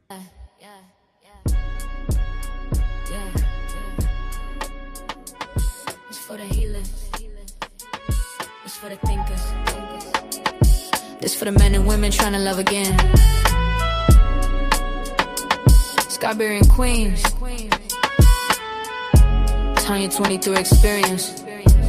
Yeah, yeah, yeah, yeah. It's for the healers. It's for the thinkers. This for the men and women trying to love again. Scarberry Queens. Tanya 23 experience.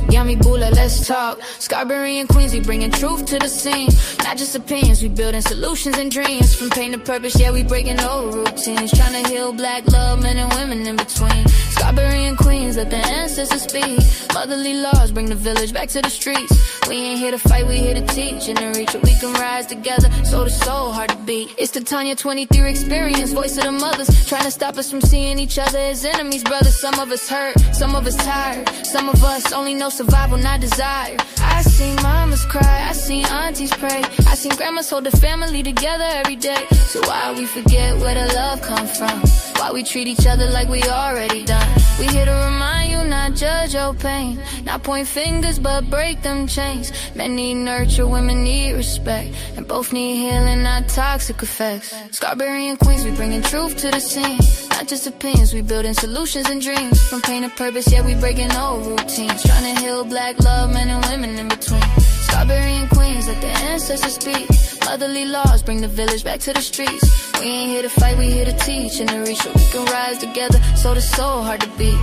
Yummy Bula, let's talk. Scarberry and Queens, we bringing truth to the scene. Not just opinions, we building solutions and dreams. From pain to purpose, yeah, we breaking old routines. Trying to heal black love, men and women in between. Scarberry and Queens, let the ancestors speak. Motherly laws bring the village back to the streets. We ain't here to fight, we here to teach and to reach where we can rise together. Soul to soul, hard to beat. It's the Tanya 23 experience, voice of the mothers. Trying to stop us from seeing each other as enemies, brothers. Some of us hurt, some of us tired. Some of us only know survival, not desire. I seen mamas cry, I seen aunties pray. I seen grandmas hold the family together every day. So why we forget where the love come from? Why we treat each other like we already done? We here to remind you, not judge your pain. Not point fingers, but break them chains. Men need nurture, women need respect. And both need healing, not toxic effects. Scarberry and Queens, we bringing truth to the scene. Not just opinions, we building solutions and dreams. From pain to purpose, yeah, we breaking old routines. Trying to heal black love, men and women in between. Scarberry and Queens, let the ancestors speak. Motherly laws bring the village back to the streets. We ain't here to fight, we here to teach and to reach where we can rise together. Soul to soul, hard to beat,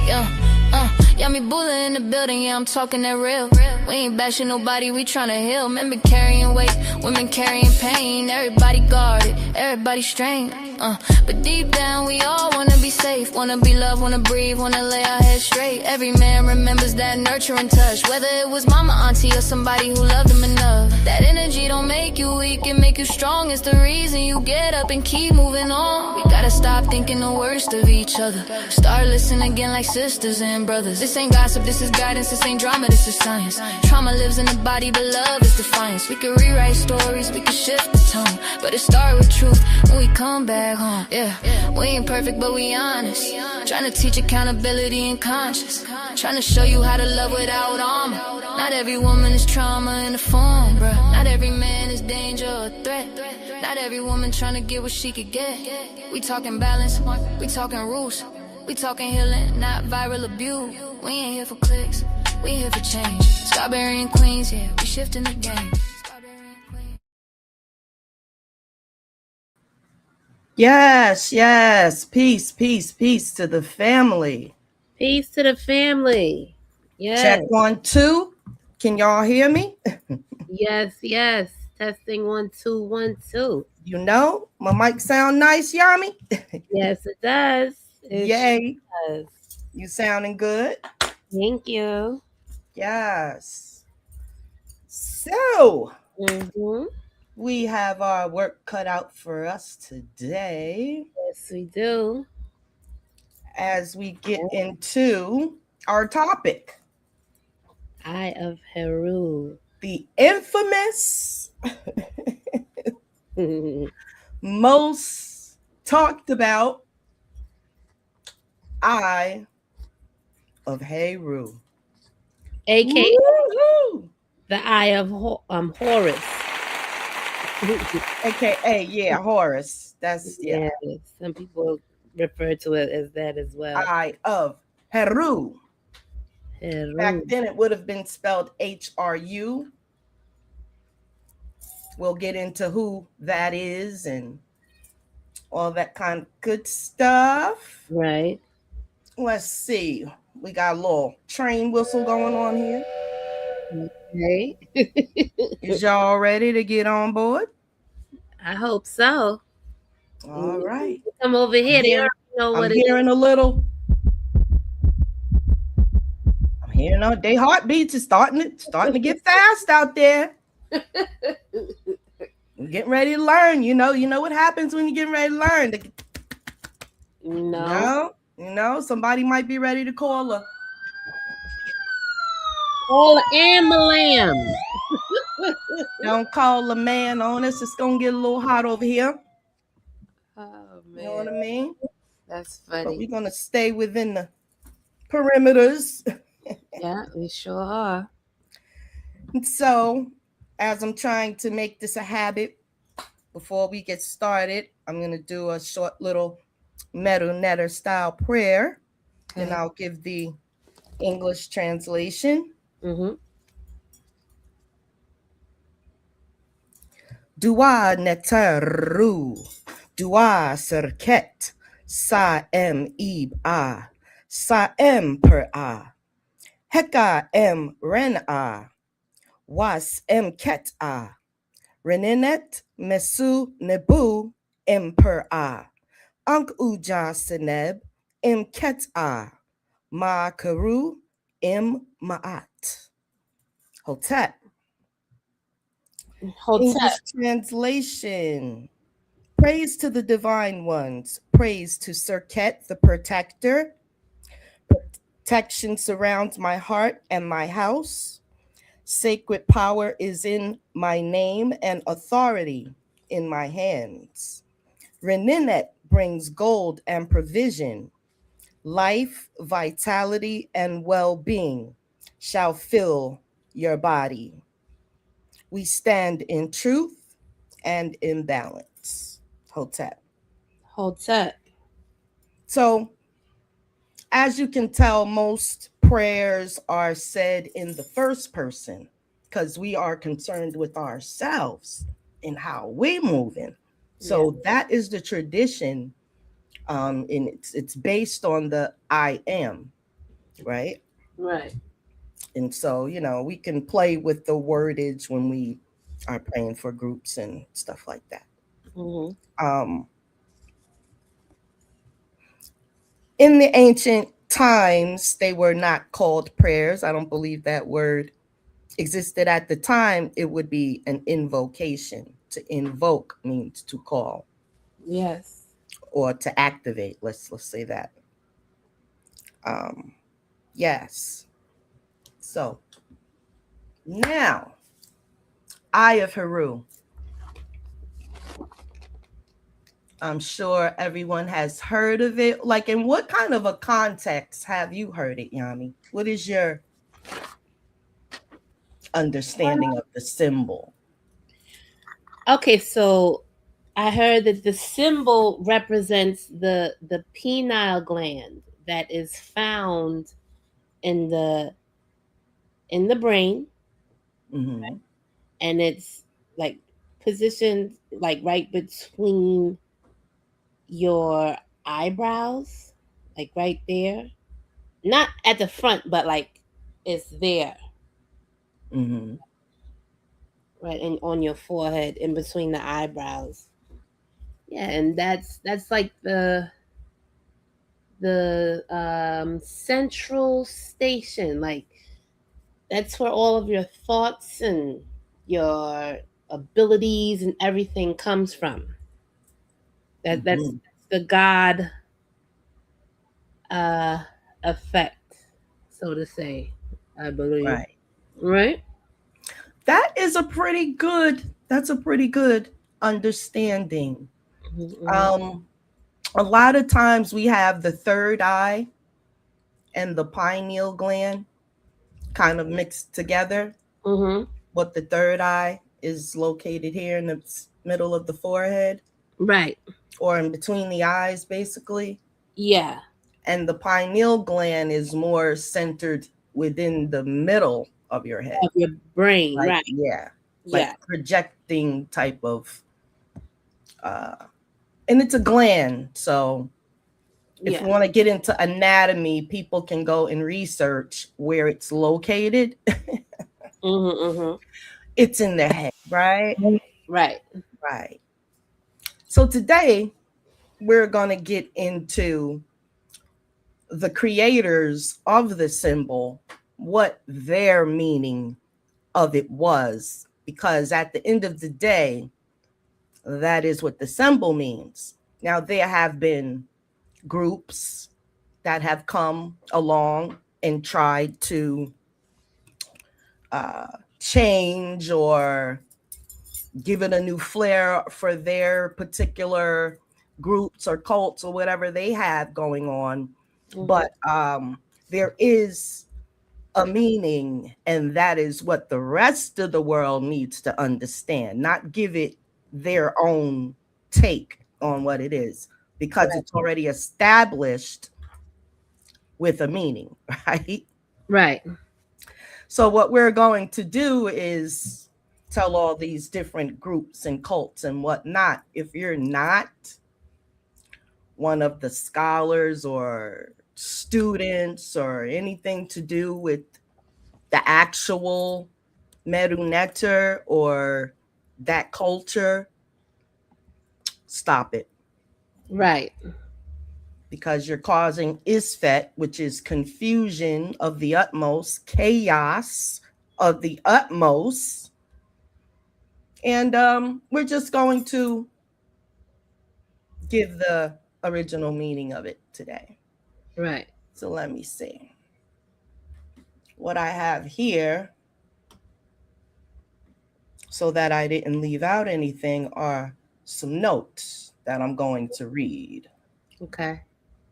Yummy Bula in the building, yeah, I'm talking that real. We ain't bashing nobody, we tryna heal. Men be carrying weight, women carrying pain. Everybody guarded, everybody strained. But deep down we all wanna be safe, wanna be loved, wanna breathe, wanna lay our heads straight. Every man remembers that nurturing touch, whether it was mama, auntie, or somebody who loved him enough. That energy don't make you weak, it make you strong. It's the reason you get up and keep moving on. We gotta stop thinking the worst of each other. Start listening again like sisters and brothers. This ain't gossip, this is guidance, this ain't drama, this is science. Trauma lives in the body, but love is defiance. We can rewrite stories, we can shift the tone, but it start with truth when we come back home. Yeah, we ain't perfect, but we honest. Trying to teach accountability and conscience. Trying to show you how to love without armor. Not every woman is trauma in the form, bruh. Not every man is danger or threat. Not every woman trying to get what she could get. We talking balance, we talking rules. We talking healing, not viral abuse. We ain't here for clicks, we here for change. Scarberry and Queens, yeah, we shifting the game. Yes, yes. Peace, peace, peace to the family. Peace to the family. Yes. Check 1, 2. Can y'all hear me? Yes, yes. Testing 1, 2, 1, 2. You know, my mic sound nice, Yami? Yes, it does. Yay. Does. You sounding good? Thank you. Yes. So, Mm-hmm. we have our work cut out for us today Yes, we do. as we get into our topic. Eye of Heru. The infamous, most talked about Eye of Heru. AKA Woo-hoo! the Eye of Horus. AKA, yeah, Horus. That's, yeah. Yes, some people refer to it as that as well. Eye of Heru. Heru. Back then it would have been spelled HRU. We'll get into who that is and all that kind of good stuff. Right. Let's see. We got a little train whistle going on here. Okay. Is y'all ready to get on board? I hope so. All right. Come over here. They already know what I'm it is. hearing a little. I'm hearing they heartbeats is starting to get fast out there. We're getting ready to learn. You know what happens when you're getting ready to learn. No. Somebody might be ready to call a ambulance. Don't call a man on us. It's gonna get a little hot over here. Oh man. You know what I mean? That's But funny. we're gonna stay within the perimeters. Yeah, we sure are. And so, as I'm trying to make this a habit, before we get started, I'm going to do a short little Meru Netter style prayer. Then Okay. I'll give the English translation. Mm-hmm. Dua neteru, dua serket, sa ib sa per heka ren was ket renenet mesu nebu per unk uja seneb ket ma karu maat. Hotep. Hotep. English translation. Praise to the divine ones. Praise to Serket, the protector. Protection surrounds my heart and my house. Sacred power is in my name and authority in my hands. Reninette brings gold and provision. Life, vitality, and well being shall fill your body. We stand in truth and in balance. Hotep. Hotep. So, as you can tell, most prayers are said in the first person because we are concerned with ourselves and how we moving. Yeah. So that is the tradition, and it's based on the I am, right? Right. And so we can play with the wordage when we are praying for groups and stuff like that. Mm-hmm. Um, in the ancient times, they were not called prayers. I don't believe that word existed at the time. It would be an invocation. To invoke means to call Yes. or to activate. Let's say that. Um, yes. So now, Eye of Heru. I'm sure everyone has heard of it. Like, in what kind of a context have you heard it, Yami? What is your understanding of the symbol? Okay, so I heard that the symbol represents the penile gland that is found in the brain, Mm-hmm. and it's like positioned like right between your eyebrows, like right there. Not at the front, but like it's there, Mm-hmm. right, and on your forehead, in between the eyebrows. Yeah, and that's like the central station. Like that's where all of your thoughts and your abilities and everything comes from. That's Mm-hmm. the God uh effect, so to say, I believe. Right. Right? That is a pretty good. That's a pretty good understanding. Mm-hmm. Um, a lot of times we have the third eye and the pineal gland kind of mixed together, Mm-hmm. but the third eye is located here in the middle of the forehead Right. or in between the eyes, basically. Yeah. And the pineal gland is more centered within the middle of your head. Of your brain. Like, Right. yeah, like Yeah. projecting type of, uh, and it's a gland. So if Yeah. you want to get into anatomy, people can go and research where it's located. Mm-hmm. Mm-hmm. It's in their head, right? Right. Right. So today we're going to get into the creators of the symbol, what their meaning of it was, because at the end of the day, that is what the symbol means. Now, there have been groups that have come along and tried to uh, change or give it a new flair for their particular groups or cults or whatever they have going on. Mm-hmm. But there is a meaning, and that is what the rest of the world needs to understand, not give it their own take on what it is because Right. it's already established with a meaning, right? Right. So, what we're going to do is tell all these different groups and cults and whatnot. If you're not one of the scholars or students or anything to do with the actual Meru Nectar or that culture, stop it Right. because you're causing isfet, which is confusion of the utmost, chaos of the utmost. And we're just going to give the original meaning of it today. Right. So let me see. What I have here, so that I didn't leave out anything, are some notes that I'm going to read. Okay.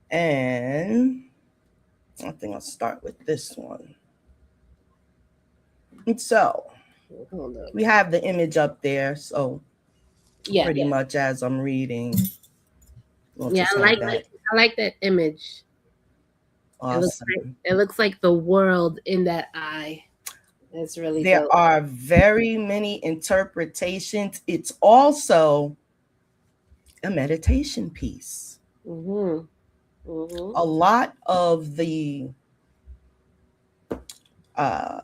And I think I'll start with this one. And so Hold on. we have the image up there. So Yeah. pretty Yeah. much as I'm reading, we'll Yeah. just I have like that. that. I like that image. Awesome. It looks like the world in that eye. That's really There dope. are very many interpretations. It's also a meditation piece. Mhm. Mhm. A lot of the uh,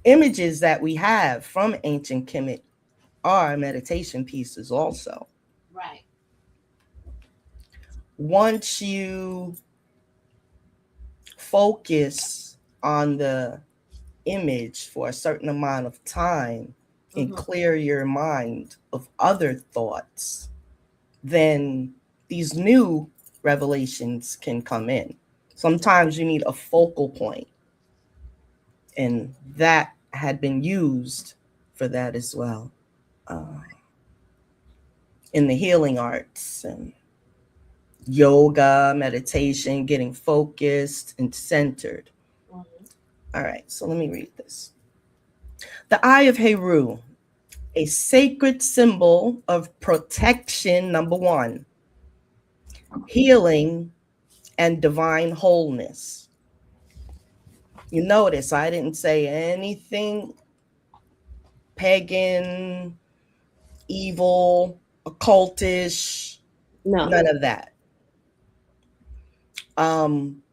images that we have from ancient Kemet are meditation pieces also. Right. Once you focus on the image for a certain amount of time and Mhm. clear your mind of other thoughts, then these new revelations can come in. Sometimes you need a focal point, and that had been used for that as well in the healing arts and yoga, meditation, getting focused and centered. Mhm. All right, so let me read this. The Eye of Heru, a sacred symbol of protection, number one, healing, and divine wholeness. You notice I didn't say anything pagan, evil, occultish, No. none of that. Um,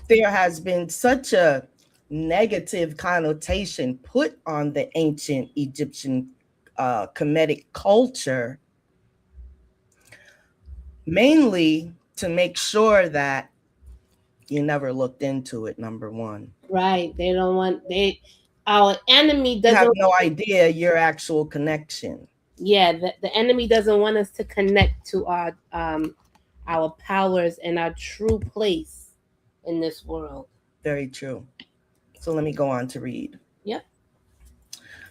there has been such a negative connotation put on the ancient Egyptian Kemetic culture, mainly to make sure that you never looked into it, number one. Right. They don't want they. Our enemy You have doesn't. no idea your actual connection. Yeah. The enemy doesn't want us to connect to our powers and our true place in this world. Very true. So let me go on to read. Yep.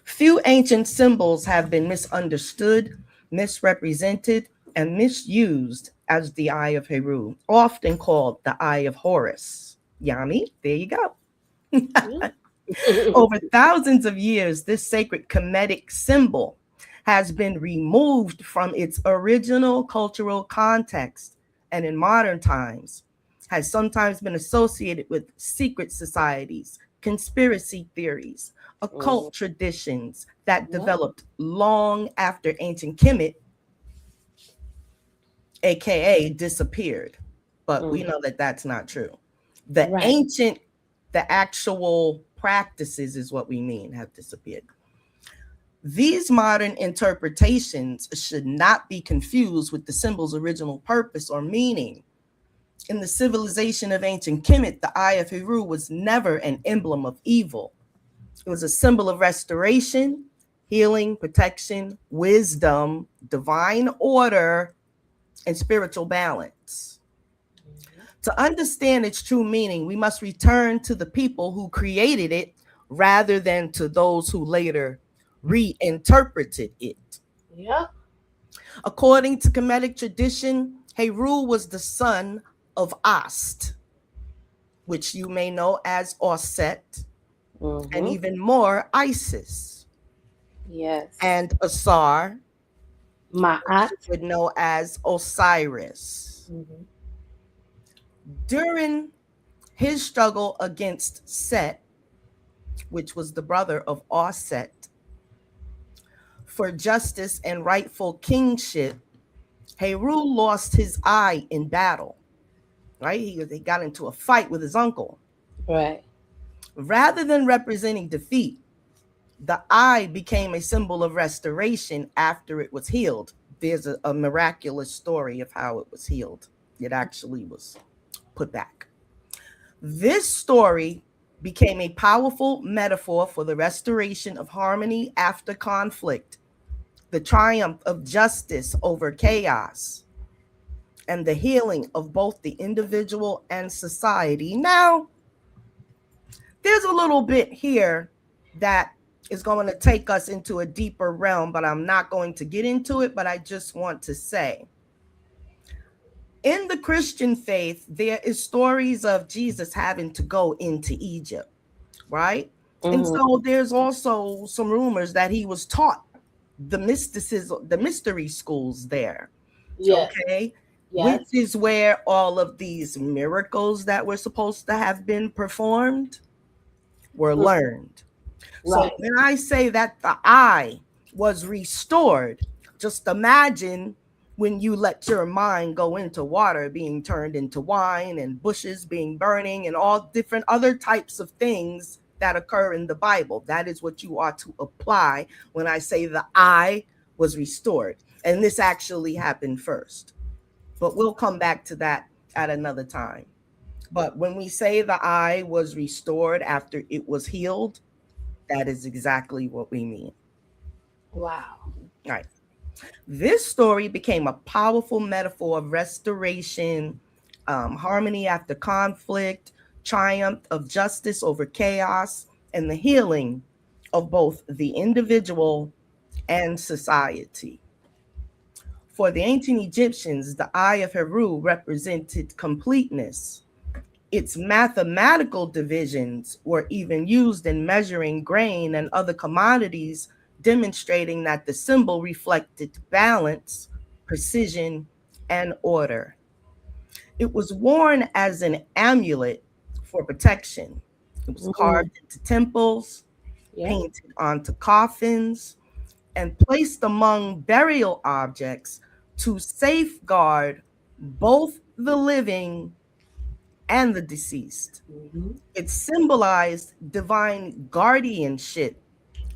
Few ancient symbols have been misunderstood, misrepresented, and misused as the Eye of Heru, often called the Eye of Horus. Yami, there you go. Over thousands of years, this sacred Kemetic symbol has been removed from its original cultural context and in modern times has sometimes been associated with secret societies, conspiracy theories, Mhm. occult traditions that Yep. developed long after ancient Kemet, aka disappeared. But we Mhm. know that that's not true. The Right. ancient, the actual practices is what we mean have disappeared. These modern interpretations should not be confused with the symbol's original purpose or meaning. In the civilization of ancient Kemet, the Eye of Heru was never an emblem of evil. It was a symbol of restoration, healing, protection, wisdom, divine order, and spiritual balance. To understand its true meaning, we must return to the people who created it rather than to those who later reinterpreted it. Yep. According to Kemetic tradition, Heru was the son of Ast, which you may know as Osset, and Mhm. even more Isis, Yes. and Asar. Ma'at. you would know as Osiris. Mm-hmm. During his struggle against Set, which was the brother of Auset, for justice and rightful kingship, Heru lost his eye in battle. Right? He got into a fight with his uncle. Right. Rather than representing defeat, the eye became a symbol of restoration after it was healed. There's a miraculous story of how it was healed. It actually was put back. This story became a powerful metaphor for the restoration of harmony after conflict, the triumph of justice over chaos, and the healing of both the individual and society. Now, there's a little bit here that is going to take us into a deeper realm, but I'm not going to get into it. But I just want to say, in the Christian faith, there is stories of Jesus having to go into Egypt, right? Mm-hmm. And so there's also some rumors that he was taught the mysticism, the mystery schools there. Yes. Okay. Yes. Which is where all of these miracles that were supposed to have been performed were learned. Right. So when I say that the eye was restored, just imagine when you let your mind go into water being turned into wine and bushes being burning and all different other types of things that occur in the Bible. That is what you ought to apply when I say the eye was restored. And this actually happened first. But we'll come back to that at another time. But when we say the eye was restored after it was healed, that is exactly what we mean. Wow. All right. This story became a powerful metaphor of restoration, harmony after conflict, triumph of justice over chaos, and the healing of both the individual and society. For the ancient Egyptians, the eye of Heru represented completeness. Its mathematical divisions were even used in measuring grain and other commodities, demonstrating that the symbol reflected balance, precision, and order. It was worn as an amulet for protection. It was carved into temples, painted onto coffins, and placed among burial objects to safeguard both the living and the deceased. It symbolized divine guardianship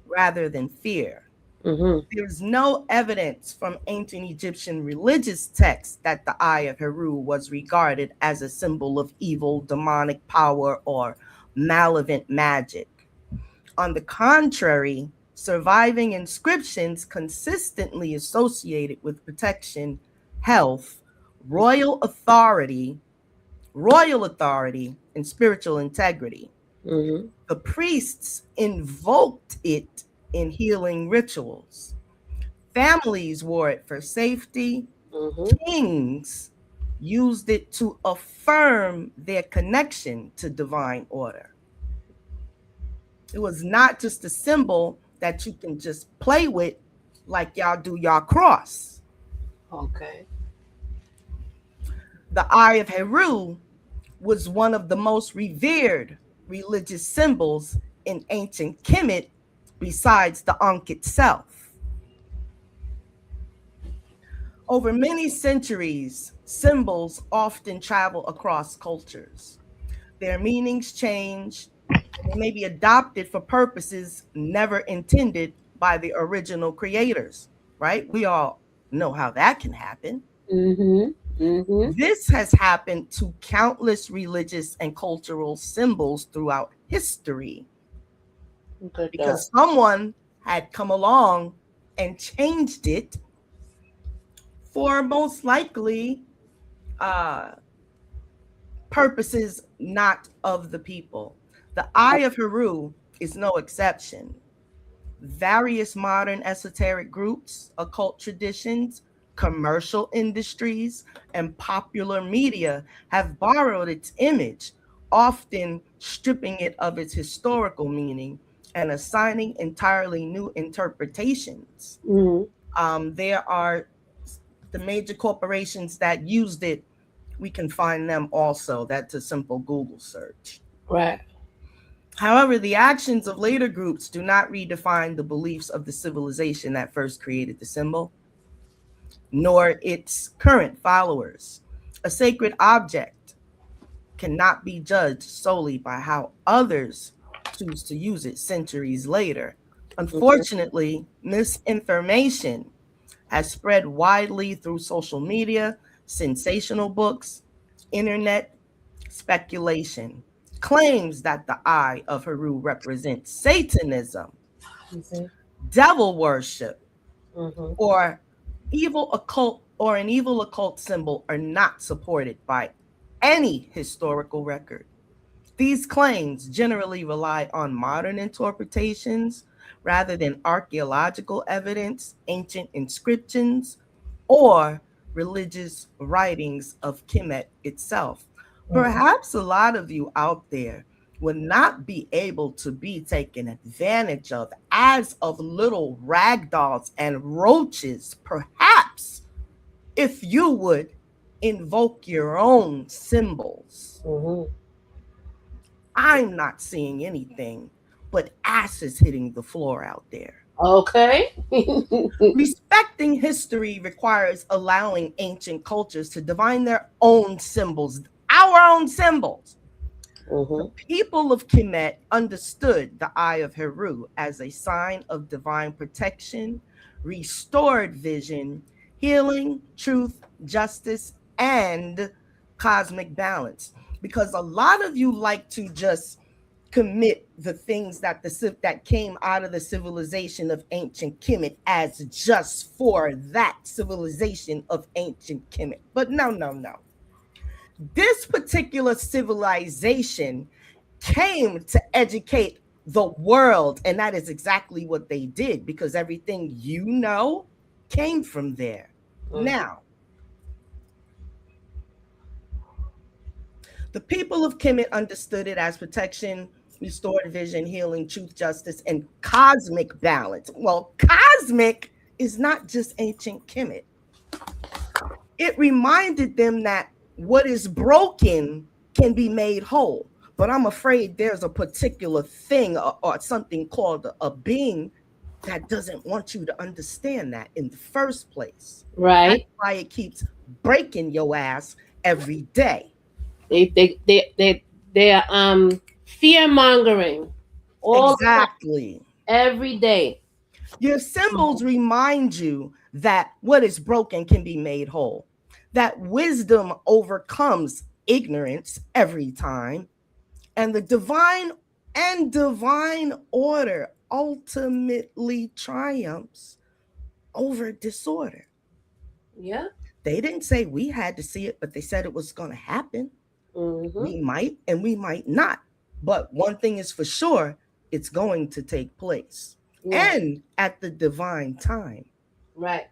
rather than fear. There's no evidence from ancient Egyptian religious texts that the eye of Heru was regarded as a symbol of evil, demonic power, or malevolent magic. On the contrary, surviving inscriptions consistently associated with protection, health, royal authority, and spiritual integrity. The priests invoked it in healing rituals. Families wore it for safety. Kings used it to affirm their connection to divine order. It was not just a symbol that you can just play with like y'all do y'all cross. Okay. The eye of Heru was one of the most revered religious symbols in ancient Kemet besides the Ankh itself. Over many centuries, symbols often travel across cultures. Their meanings change, and they may be adopted for purposes never intended by the original creators, right? We all know how that can happen. This has happened to countless religious and cultural symbols throughout history. Because someone had come along and changed it for most likely purposes not of the people. The eye of Heru is no exception. Various modern esoteric groups, occult traditions, commercial industries, and popular media have borrowed its image, often stripping it of its historical meaning and assigning entirely new interpretations. There are the major corporations that used it. We can find them also. That's a simple Google search. Right. However, the actions of later groups do not redefine the beliefs of the civilization that first created the symbol, nor its current followers. A sacred object cannot be judged solely by how others choose to use it centuries later. Unfortunately, misinformation has spread widely through social media, sensational books, internet speculation. Claims that the Eye of Heru represents Satanism, Mm-hmm. devil worship, Mm-hmm. or an evil occult symbol are not supported by any historical record. These claims generally rely on modern interpretations rather than archaeological evidence, ancient inscriptions, or religious writings of Kemet itself. Perhaps a lot of you out there would not be able to be taken advantage of as of little rag dolls and roaches, perhaps if you would invoke your own symbols. Mm-hmm. I'm not seeing anything but asses hitting the floor out there. Okay. Respecting history requires allowing ancient cultures to define their own symbols, our own symbols. The Mm-hmm. people of Kemet understood the Eye of Heru as a sign of divine protection, restored vision, healing, truth, justice, and cosmic balance. Because a lot of you like to just commit the things that that came out of the civilization of ancient Kemet as just for that civilization of ancient Kemet. But no, no, no. This particular civilization came to educate the world, and that is exactly what they did because everything you know came from there. Mm-hmm. Now, the people of Kemet understood it as protection, restored vision, healing, truth, justice, and cosmic balance. Well, cosmic is not just ancient Kemet. It reminded them that what is broken can be made whole. But I'm afraid there's a particular thing or something called a being that doesn't want you to understand that in the first place. Right. That's why it keeps breaking your ass every day. They're fear mongering all Exactly. every day. Your symbols remind you that what is broken can be made whole, that wisdom overcomes ignorance every time, and the divine order ultimately triumphs over disorder. Yeah. They didn't say we had to see it, but they said it was going to happen. Mm-hmm. We might and we might not. But one thing is for sure, it's going to take place. Yeah. And at the divine time. Right.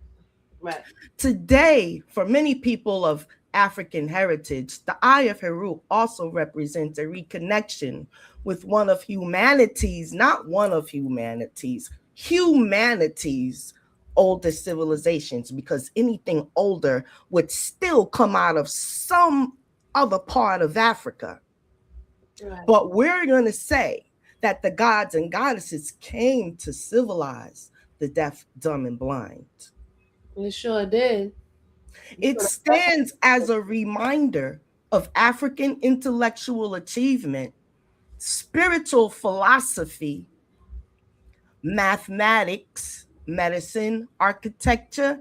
Right. Today, for many people of African heritage, the Eye of Heru also represents a reconnection with one of humanity's, not one of humanity's, humanity's oldest civilizations, because anything older would still come out of some other part of Africa. Right. But we're going to say that the gods and goddesses came to civilize the deaf, dumb, and blind. It sure did. It stands as a reminder of African intellectual achievement, spiritual philosophy, mathematics, medicine, architecture,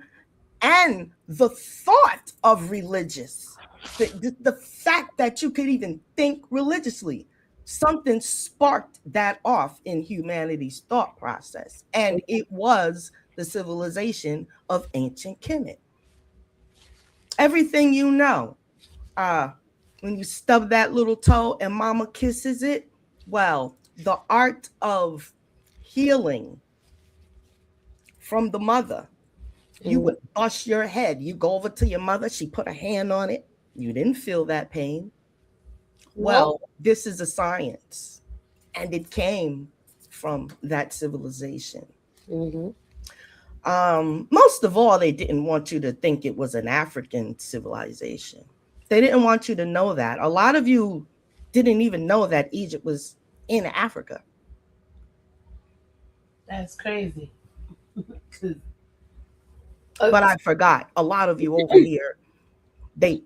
and the thought of religious. The fact that you could even think religiously. Something sparked that off in humanity's thought process, and it was the civilization of ancient Kemet. Everything you know, when you stub that little toe and mama kisses it, well, the art of healing from the mother. You would bust your head. You go over to your mother, she put a hand on it. You didn't feel that pain. Well, this is a science, and it came from that civilization. Mm-hmm. Most of all, they didn't want you to think it was an African civilization. They didn't want you to know that. A lot of you didn't even know that Egypt was in Africa. That's crazy. But I forgot. A lot of you over here,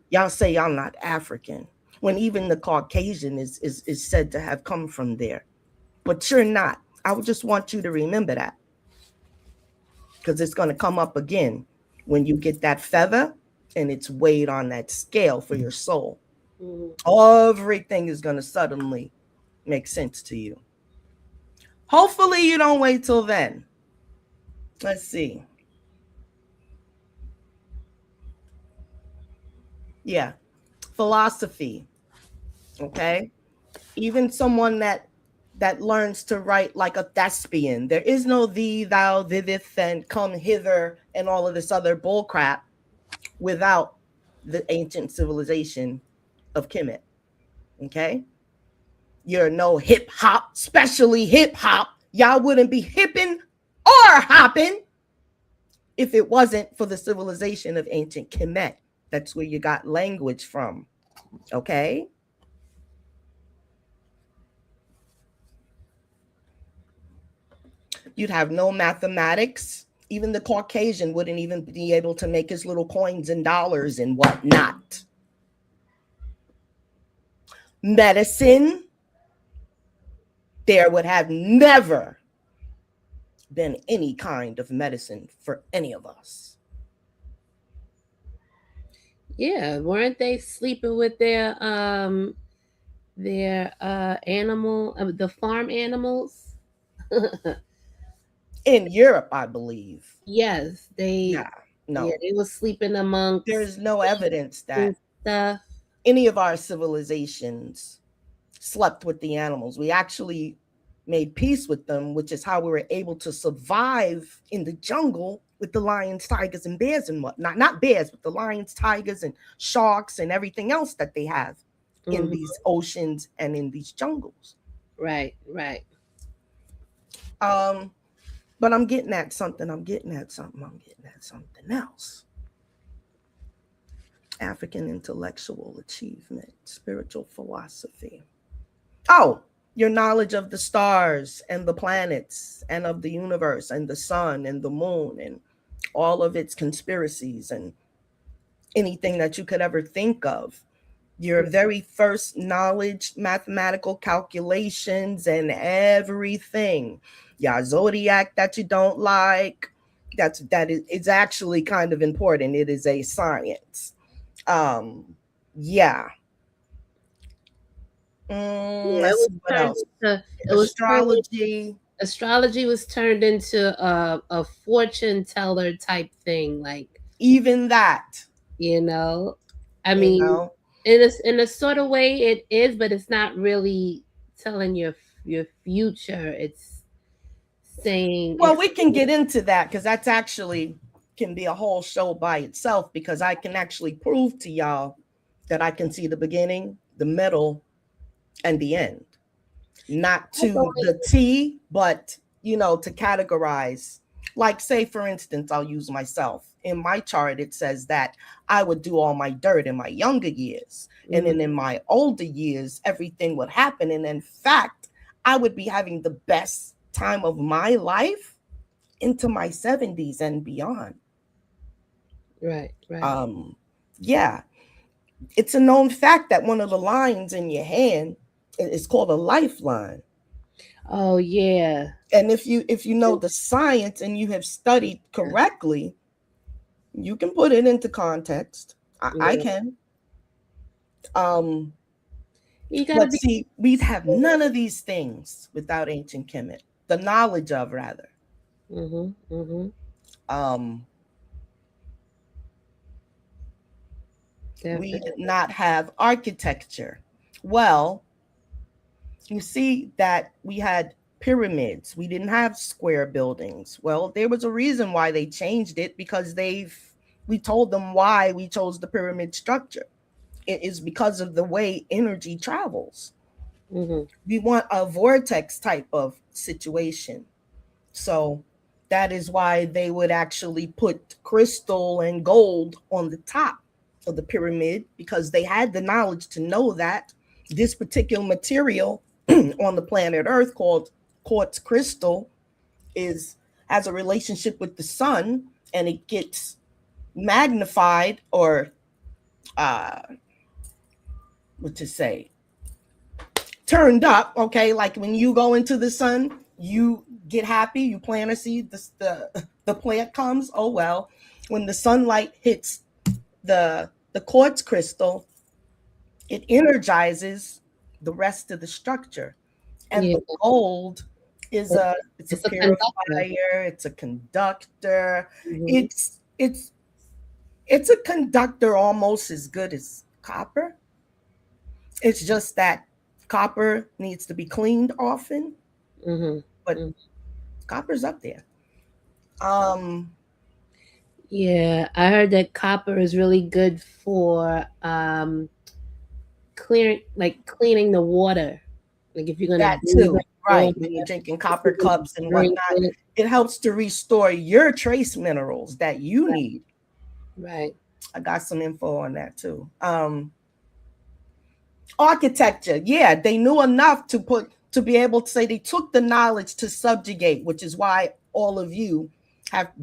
y'all say y'all not African. When even the Caucasian is said to have come from there. But you're not. I would just want you to remember that. Because it's going to come up again when you get that feather and it's weighed on that scale for your soul. Everything is going to suddenly make sense to you. Hopefully you don't wait till then. Let's see. Yeah. Philosophy. Okay. Even someone that learns to write like a thespian. There is no thee, thou, thithith, and come hither, and all of this other bullcrap without the ancient civilization of Kemet. Okay? You're no hip hop, especially hip hop. Y'all wouldn't be hipping or hopping if it wasn't for the civilization of ancient Kemet. That's where you got language from. Okay? You'd have no mathematics. Even the Caucasian wouldn't even be able to make his little coins and dollars and whatnot. Medicine, there would have never been any kind of medicine for any of us. Yeah, weren't they sleeping with their animal, the farm animals? In Europe, I believe. Yes, they. Yeah, no. Yeah, they were sleeping amongst. There is no evidence that stuff. Any of our civilizations slept with the animals. We actually made peace with them, which is how we were able to survive in the jungle with the lions, tigers, and bears and whatnot. Not bears, but the lions, tigers, and sharks and everything else that they have in these oceans and in these jungles. Right, right. But I'm getting at something. I'm getting at something else. African intellectual achievement, spiritual philosophy. Oh, your knowledge of the stars and the planets and of the universe and the sun and the moon and all of its conspiracies and anything that you could ever think of. Your very first knowledge, mathematical calculations and everything. Your zodiac that you don't like, it's actually kind of important. It is a science. Yeah. Let's see what else. Astrology. Astrology was turned into a fortune teller type thing, like even that. I mean, in a sort of way it is, but it's not really telling your future. It's saying. Well, we can get into that because that's actually can be a whole show by itself, because I can actually prove to y'all that I can see the beginning, the middle, and the end. Not to the T, but to categorize. Like, say for instance, I'll use myself. In my chart, it says that I would do all my dirt in my younger years. And then in my older years, everything would happen. And in fact, I would be having the best time of my life into my 70s and beyond. Right. Yeah. It's a known fact that one of the lines in your hand is called a lifeline. Oh, yeah. And if you know the science and you have studied correctly, you can put it into context. I can. But see, we'd have none of these things without ancient Kemet. The knowledge of, rather. We did not have architecture. Well, you see that we had pyramids. We didn't have square buildings. Well, there was a reason why they changed it, because we told them why we chose the pyramid structure. It is because of the way energy travels. We want a vortex type of situation. So That is why they would actually put crystal and gold on the top of the pyramid, because they had the knowledge to know that this particular material on the planet Earth, called quartz crystal, is has a relationship with the sun, and it gets magnified, or uh what to say, turned up. Okay, like when you go into the sun, you get happy, you plant a seed, the plant comes. Oh well, when the sunlight hits the quartz crystal, it energizes the rest of the structure. And Yeah. the gold is it's a It's a conductor. purifier, it's a conductor. Mhm. It's a conductor almost as good as copper. It's just that copper needs to be cleaned often, Mhm. but Mhm. copper's up there. Um, Yeah, I heard that copper is really good for cleaning the water. Like if you're gonna that drink too, right? water, When you're drinking if copper you're gonna cups and drink whatnot, it. it helps to restore your trace minerals that you need. Right. I got some info on that too. Architecture, yeah, they knew enough to be able to say they took the knowledge to subjugate, which is why all of you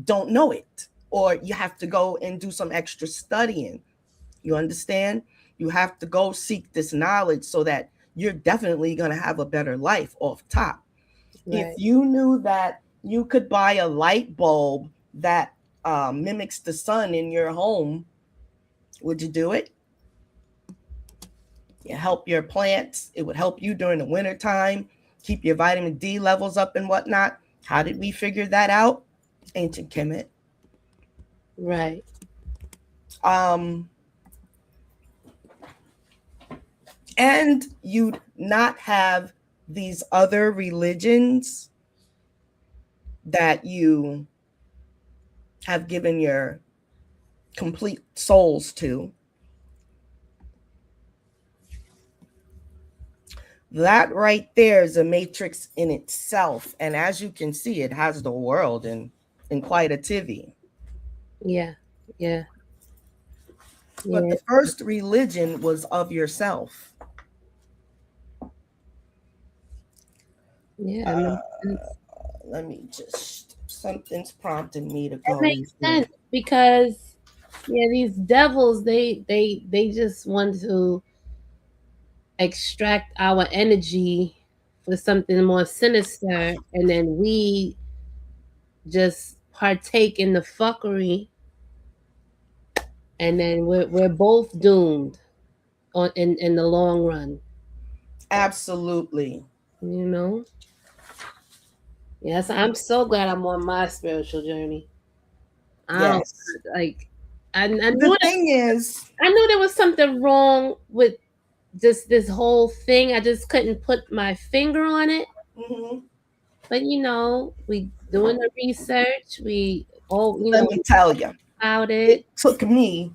don't know it, or you have to go and do some extra studying. You understand? You have to go seek this knowledge so that you're definitely going to have a better life off top. If Right. you knew that you could buy a light bulb that mimics the sun in your home, would you do it? It help your plants. It would help you during the winter time, keep your vitamin D levels up and whatnot. How did we figure that out? Ancient Kemet. Right. Um, and you'd not have these other religions that you have given your complete souls to. That right there is a matrix in itself. And as you can see, it has the world in quite a tivy. Yeah. Yeah. But Yeah. the first religion was of yourself. Yeah. That makes Uh, sense. let me just, something's prompting me to That go makes in here. sense because yeah, these devils they just want to extract our energy for something more sinister, and then we just partake in the fuckery, and then we're both doomed on in the long run. Absolutely. You know. Yes, I'm so glad I'm on my spiritual journey. I don't Yes. like. The thing is, I knew there was something wrong with just this whole thing. I just couldn't put my finger on it. mhm, But we doing the research. We all let me tell you, about it it. took me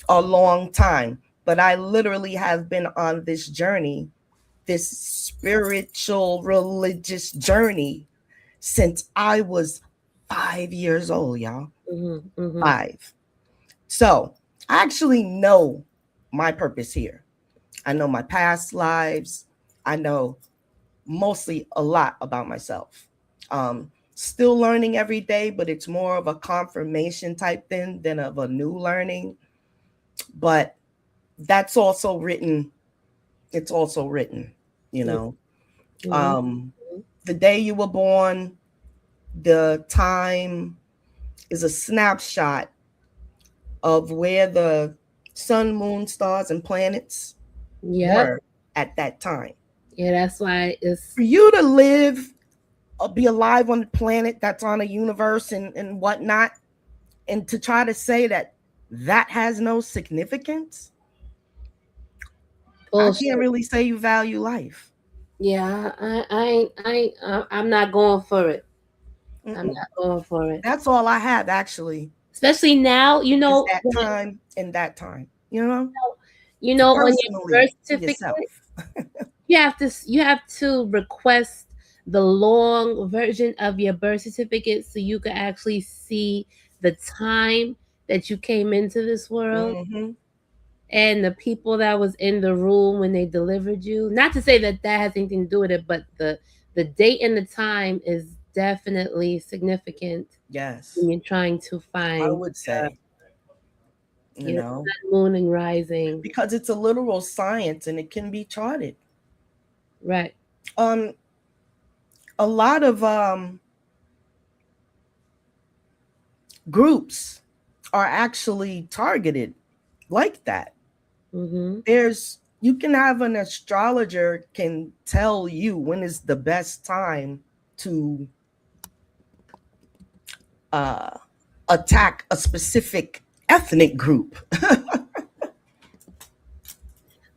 a long time, but I literally have been on this journey, this spiritual, religious journey, since I was 5 years old, y'all. Hmm. Hmm. 5. So I actually know my purpose here. I know my past lives. I know mostly a lot about myself. Still learning every day, but it's more of a confirmation type thing than of a new learning. But that's also written. It's also written, you know. Hmm. Um, the day you were born, the time is a snapshot of where the sun, moon, stars, and planets Yep. were at that time. Yeah, that's why it's For you to live or be alive on the planet that's on a universe and whatnot, and to try to say that that has no significance, I can't bullshit. really say you value life. Yeah, I'm not going for it. I'm Mm-mm. not going for it. That's all I have actually, Especially now, is that time and that time, on your personally birth to yourself. certificate, you have to request the long version of your birth certificate so you could actually see the time that you came into this world Mm-hmm. and the people that was in the room when they delivered you. Not to say that that has anything to do with it, but the date and the time is definitely significant Yes, when you're trying to I find would uh, say, you know, sun, moon, and rising. because it's a literal science and it can be charted. Right. Um, a lot of groups are actually targeted like that. Mm-hmm. There's you can have an astrologer can tell you when is the best time to uh, attack a specific ethnic group.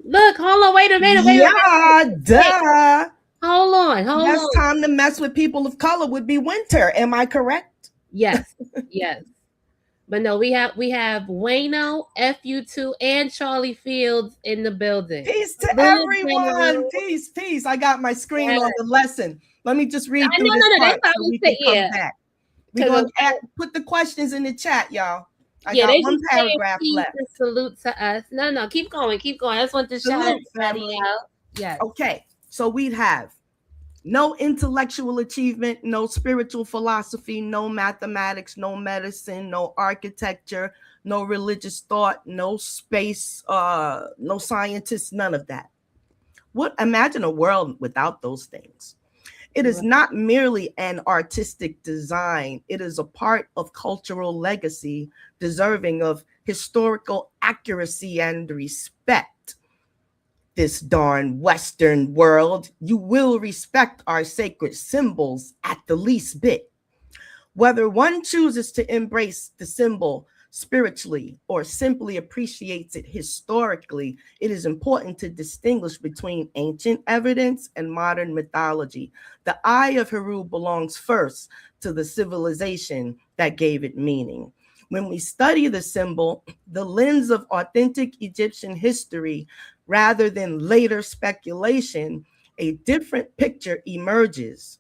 Look, hold on, wait a minute, Yeah, wait. duh. Hold Best on. time to mess with people of color would be winter. Am I correct? Yes, yes. But no, we have Wayno, FU2, and Charlie Fields in the building. Peace to Lulu everyone. General. Peace, peace. I got my screen Yes. on the lesson. Let me just read through No, this no, no. They part so probably we say can come yeah, back. We're because going to put the questions in the chat, y'all. I yeah, got they one just saying paragraph peace left. and salute to us. No, no, keep going, keep going. I just want to shout Salute, everybody family. out. Yes. Okay, so we'd have no intellectual achievement, no spiritual philosophy, no mathematics, no medicine, no architecture, no religious thought, no space, no scientists, none of that. Imagine a world without those things. It is Right. not merely an artistic design, it is a part of cultural legacy deserving of historical accuracy and respect. This darn Western world, you will respect our sacred symbols at the least bit. Whether one chooses to embrace the symbol spiritually or simply appreciates it historically, it is important to distinguish between ancient evidence and modern mythology. The Eye of Heru belongs first to the civilization that gave it meaning. When we study the symbol, the lens of authentic Egyptian history, rather than later speculation, a different picture emerges.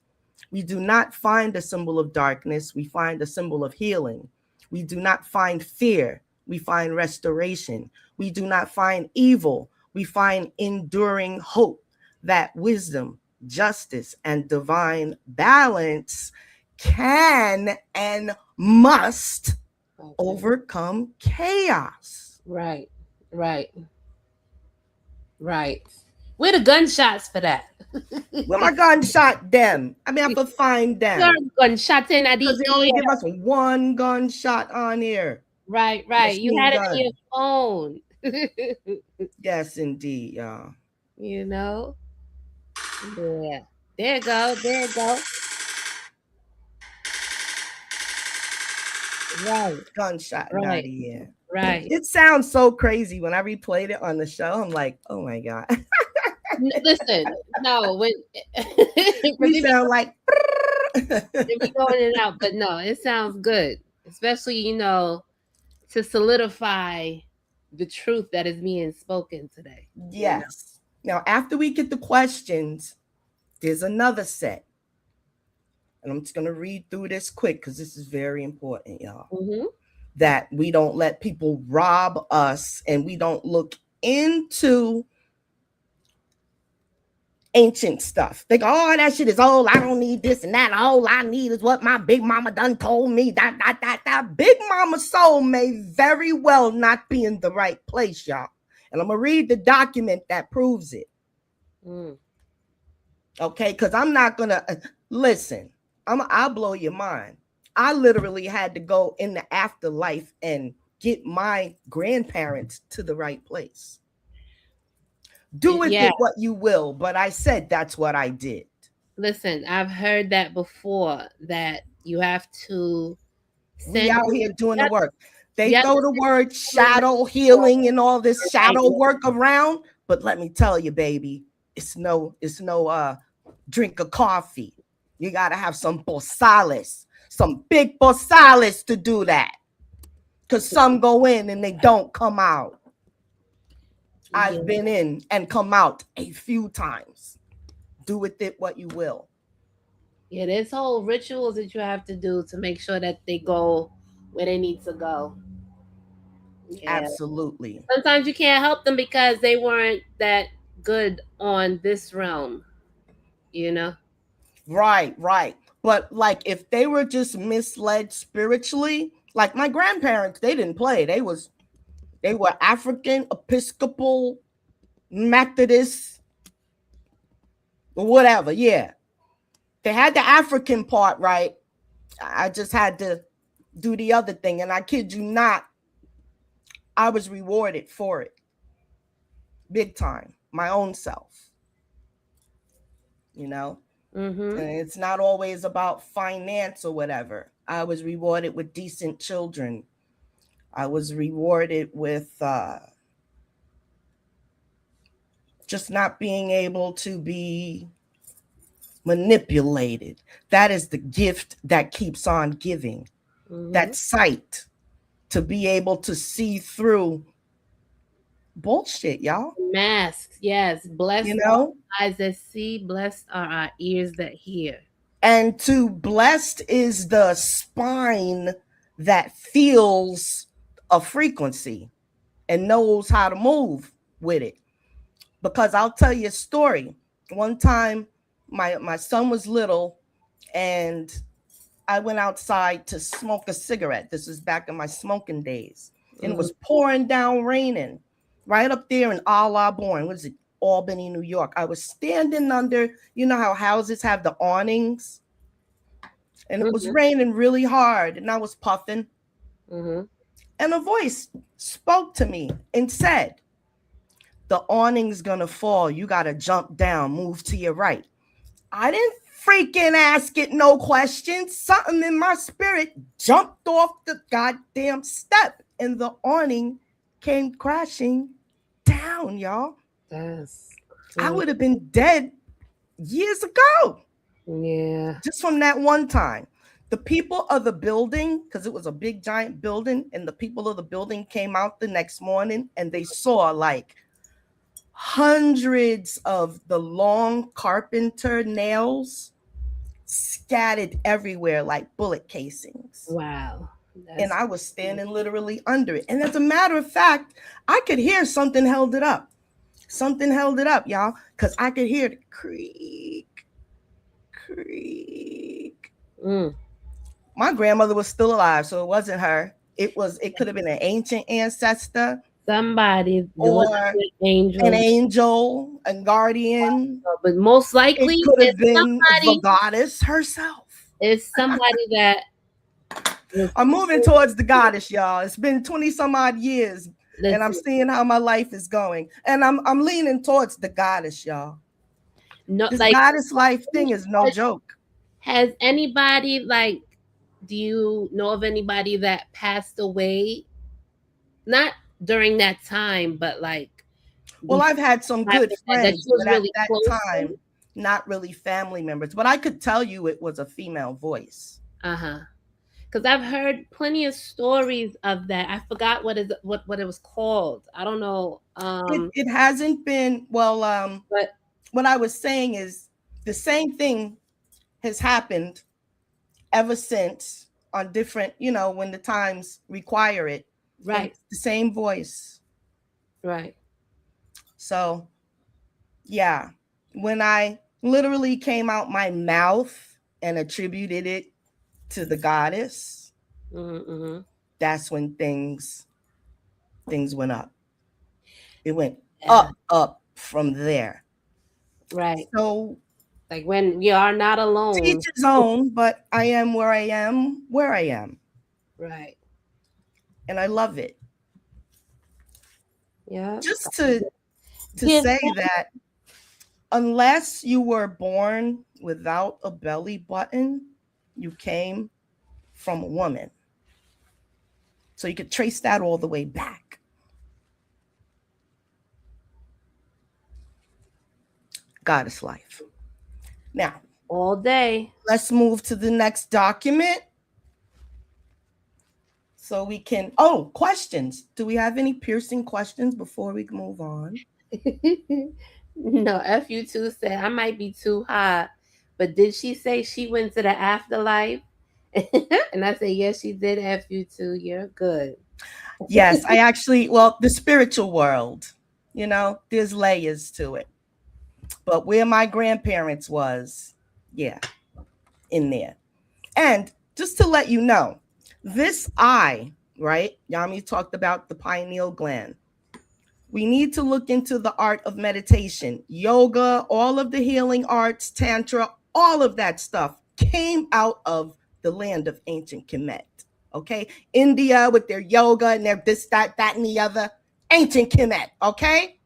We do not find a symbol of darkness, we find a symbol of healing. We do not find fear, we find restoration. We do not find evil, we find enduring hope that wisdom, justice, and divine balance can and must Okay. overcome chaos. Right. Right. Right. Where the gunshots for that? Where my gunshot them? I mean, I have to find them. Gunshot in at the Because they only ear. give us one gunshot on here. Right, right. You Machine had it gun. on your phone. Yes, indeed, y'all. You know? Yeah. There you go. There you go. Right. Gunshot Right. Nadia. Right. It sounds so crazy when I replayed it on the show. I'm like, oh my God. Listen, no, when We sound like if we go in and out, but no, it sounds good. Especially, to solidify the truth that is being spoken today. yes. Now, after we get the questions, there's another set. And I'm just going to read through this quick because this is very important, y'all. Mm-hmm. That we don't let people rob us and we don't look into ancient stuff. They go, oh, that shit is old. I don't need this and that. All I need is what my big mama done told me. That big mama soul may very well not be in the right place, y'all. And I'm gonna read the document that proves it. Okay, because I'm not gonna listen. I'll blow your mind. I literally had to go in the afterlife and get my grandparents to the right place. Do with it what you will, but I said that's what I did. Listen, I've heard that before, that you have to We out here doing the work. They Yep. throw the word shadow healing and all this shadow work around, but let me tell you, baby, it's no drink of coffee. You gotta have some posales, some big posales to do that. Because some go in and they don't come out. I've been in and come out a few times. Do with it what you will. Yeah, there's whole rituals that you have to do to make sure that they go where they need to go. Yeah. Absolutely. Sometimes you can't help them because they weren't that good on this realm, you know? Right, right. But like if they were just misled spiritually, like my grandparents, they didn't play. They were African, Episcopal, Methodist, whatever. Yeah. They had the African part right. I just had to do the other thing. And I kid you not, I was rewarded for it. Big time. My own self, you know? Mm-hmm. And it's not always about finance or whatever. I was rewarded with decent children. I was rewarded with just not being able to be manipulated. That is the gift that keeps on giving. Mm-hmm. That sight to be able to see through bullshit, y'all. Masks, yes. You Blessed know? are eyes that see, blessed are our ears that hear. And to blessed is the spine that feels a frequency and knows how to move with it. Because I'll tell you a story. One time my son was little and I went outside to smoke a cigarette. This is back in my smoking days. And it Mm-hmm. was pouring down raining right up there in Allah Born. What is it? Albany, New York. I was standing under, you know how houses have the awnings? And it was Mm-hmm. raining really hard and I was puffing. Mm-hmm. And a voice spoke to me and said, the awning's gonna fall. You gotta jump down, move to your right. I didn't freaking ask it no questions. Something in my spirit jumped off the goddamn step and the awning came crashing down, y'all. That's I mm, would have been dead years ago yeah. just from that one time. The people of the building, because it was a big giant building, and the people of the building came out the next morning and they saw like hundreds of the long carpenter nails scattered everywhere like bullet casings. Wow. And That's I was standing literally under it. And as a matter of fact, I could hear something held it up. Something held it up, y'all, because I could hear the creak, creak. mm, My grandmother was still alive, so it wasn't her. It could have been an ancient ancestor somebody doing or an an angel. angel, a guardian. But most It likely could have been the goddess herself. it's somebody that was I'm moving towards the goddess, y'all. It's been 20 some odd years, and I'm listen, seeing how my life is going. And I'm leaning towards the goddess, y'all. no This like goddess life thing is no joke. has anybody like do you know of anybody that passed away not during that time but like Well, before I've had some good that friends, she was but at really that close time, not really family members. But I could tell you it was a female voice. to? Uh-huh. Because I've heard plenty of stories of that. I forgot what it was called. I don't know. It hasn't been well. But What I was saying is the same thing has happened ever since on different, when the times require it. And right, it's the same voice. right. So, yeah, when I literally came out my mouth and attributed it to the goddess, Mm-hmm. that's when things went up. It went Yeah, up from there. right. So, Like when you are not to alone. each his own, but I am where I am, Right. and I love it. Yeah. Just to Yeah. say that unless you were born without a belly button, you came from a woman. So you could trace that all the way back. Goddess life. Now, All day. let's move to the next document so we can. Oh, questions. Do we have any piercing questions before we move on? No, FU2 said I might be too high, But did she say she went to the afterlife? And I say, yes, she did. F you too. You're good. Yes, I actually, well, the spiritual world, there's layers to it. But where my grandparents was, yeah, in there. And just to let you know, this eye, right? Yami talked about the pineal gland. We need to look into the art of meditation, yoga, all of the healing arts, tantra, all of that stuff came out of the land of ancient Kemet. Okay, India with their yoga and their this, that, and the other. Ancient Kemet. Okay,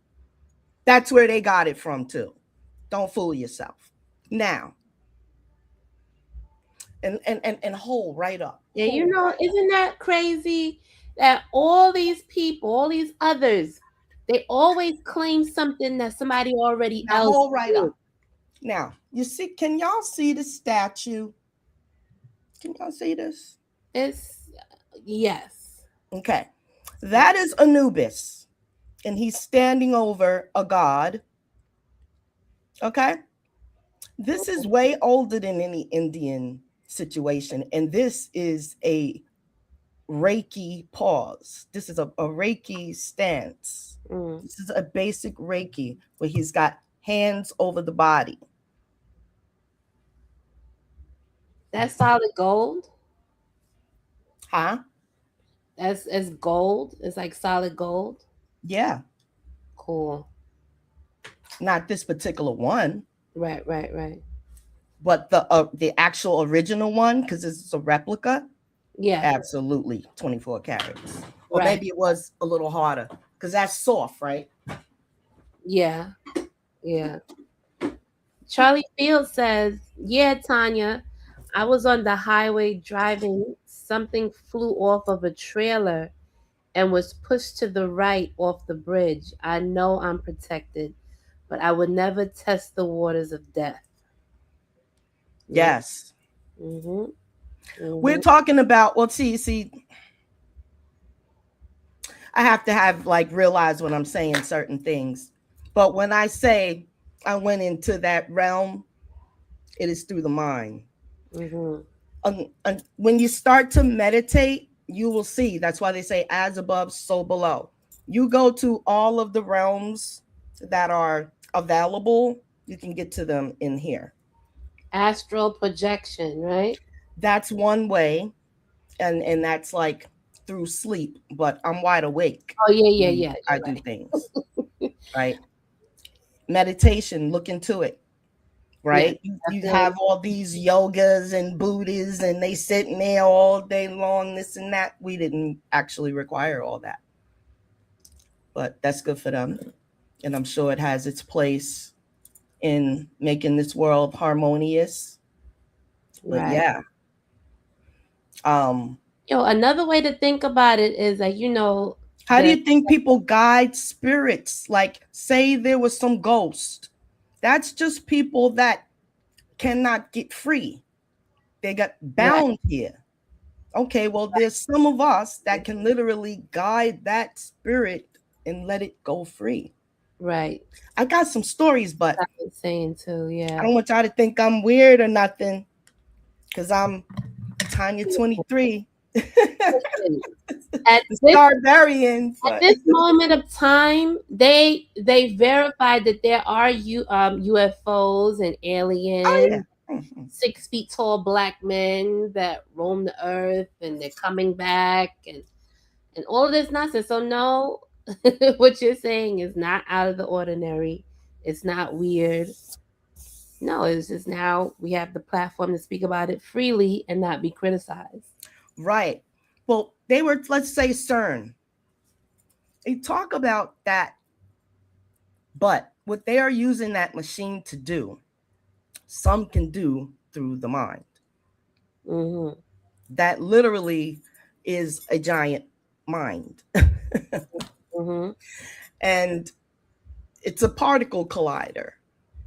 that's where they got it from too. Don't fool yourself. Now, and hold right up. Yeah, isn't that crazy that all these people, all these others, they always claim something that somebody already Now else hold right did. up. Now, you see, can y'all see the statue? Can y'all see this? It's yes. Okay. That is Anubis, and he's standing over a god. Okay. This is way older than any Indian situation, and this is a Reiki pause. This is a Reiki stance. This is a basic Reiki where he's got hands over the body. That's solid gold. Huh? That's as gold. It's like solid gold. Yeah. Cool. Not this particular one. Right. But the actual original one, because it's a replica. Yeah. Absolutely 24 carats. Or Right. maybe it was a little harder because that's soft, right? Yeah. Charlie Field says, yeah, Tanya, I was on the highway driving. Something flew off of a trailer and was pushed to the right off the bridge. I know I'm protected, but I would never test the waters of death. Yes. Mm-hmm. We're talking about, well, see, I have to realize when I'm saying certain things. But when I say I went into that realm, it is through the mind. When you start to meditate, you will see. That's why they say as above, so below. You go to all of the realms that are available, you can get to them in here. Astral projection, right? That's one way. And that's like through sleep, but I'm wide awake. Oh, yeah. I do things. Right? Meditation, look into it. Right? Yeah, you have all these yogas and Buddhists and they sitting there all day long, this and that. We didn't actually require all that. But that's good for them. And I'm sure it has its place in making this world harmonious. But right. Yeah. Another way to think about it is like, how do you think people guide spirits? Like, say there was some ghost. That's just people that cannot get free. They got bound here. Okay, well, there's some of us that can literally guide that spirit and let it go free. Right. I got some stories, but I was saying too, yeah. I don't want y'all to think I'm weird or nothing, because I'm Tanya 23. At this moment of time, they verified that there are UFOs and aliens. Oh, yeah. 6 feet tall black men that roam the earth and they're coming back and all of this nonsense. So no, what you're saying is not out of the ordinary. It's not weird. No, it's just now we have the platform to speak about it freely and not be criticized. Right. Well, they were, let's say, CERN. They talk about that, but what they are using that machine to do, some can do through the mind. That literally is a giant mind. And it's a particle collider.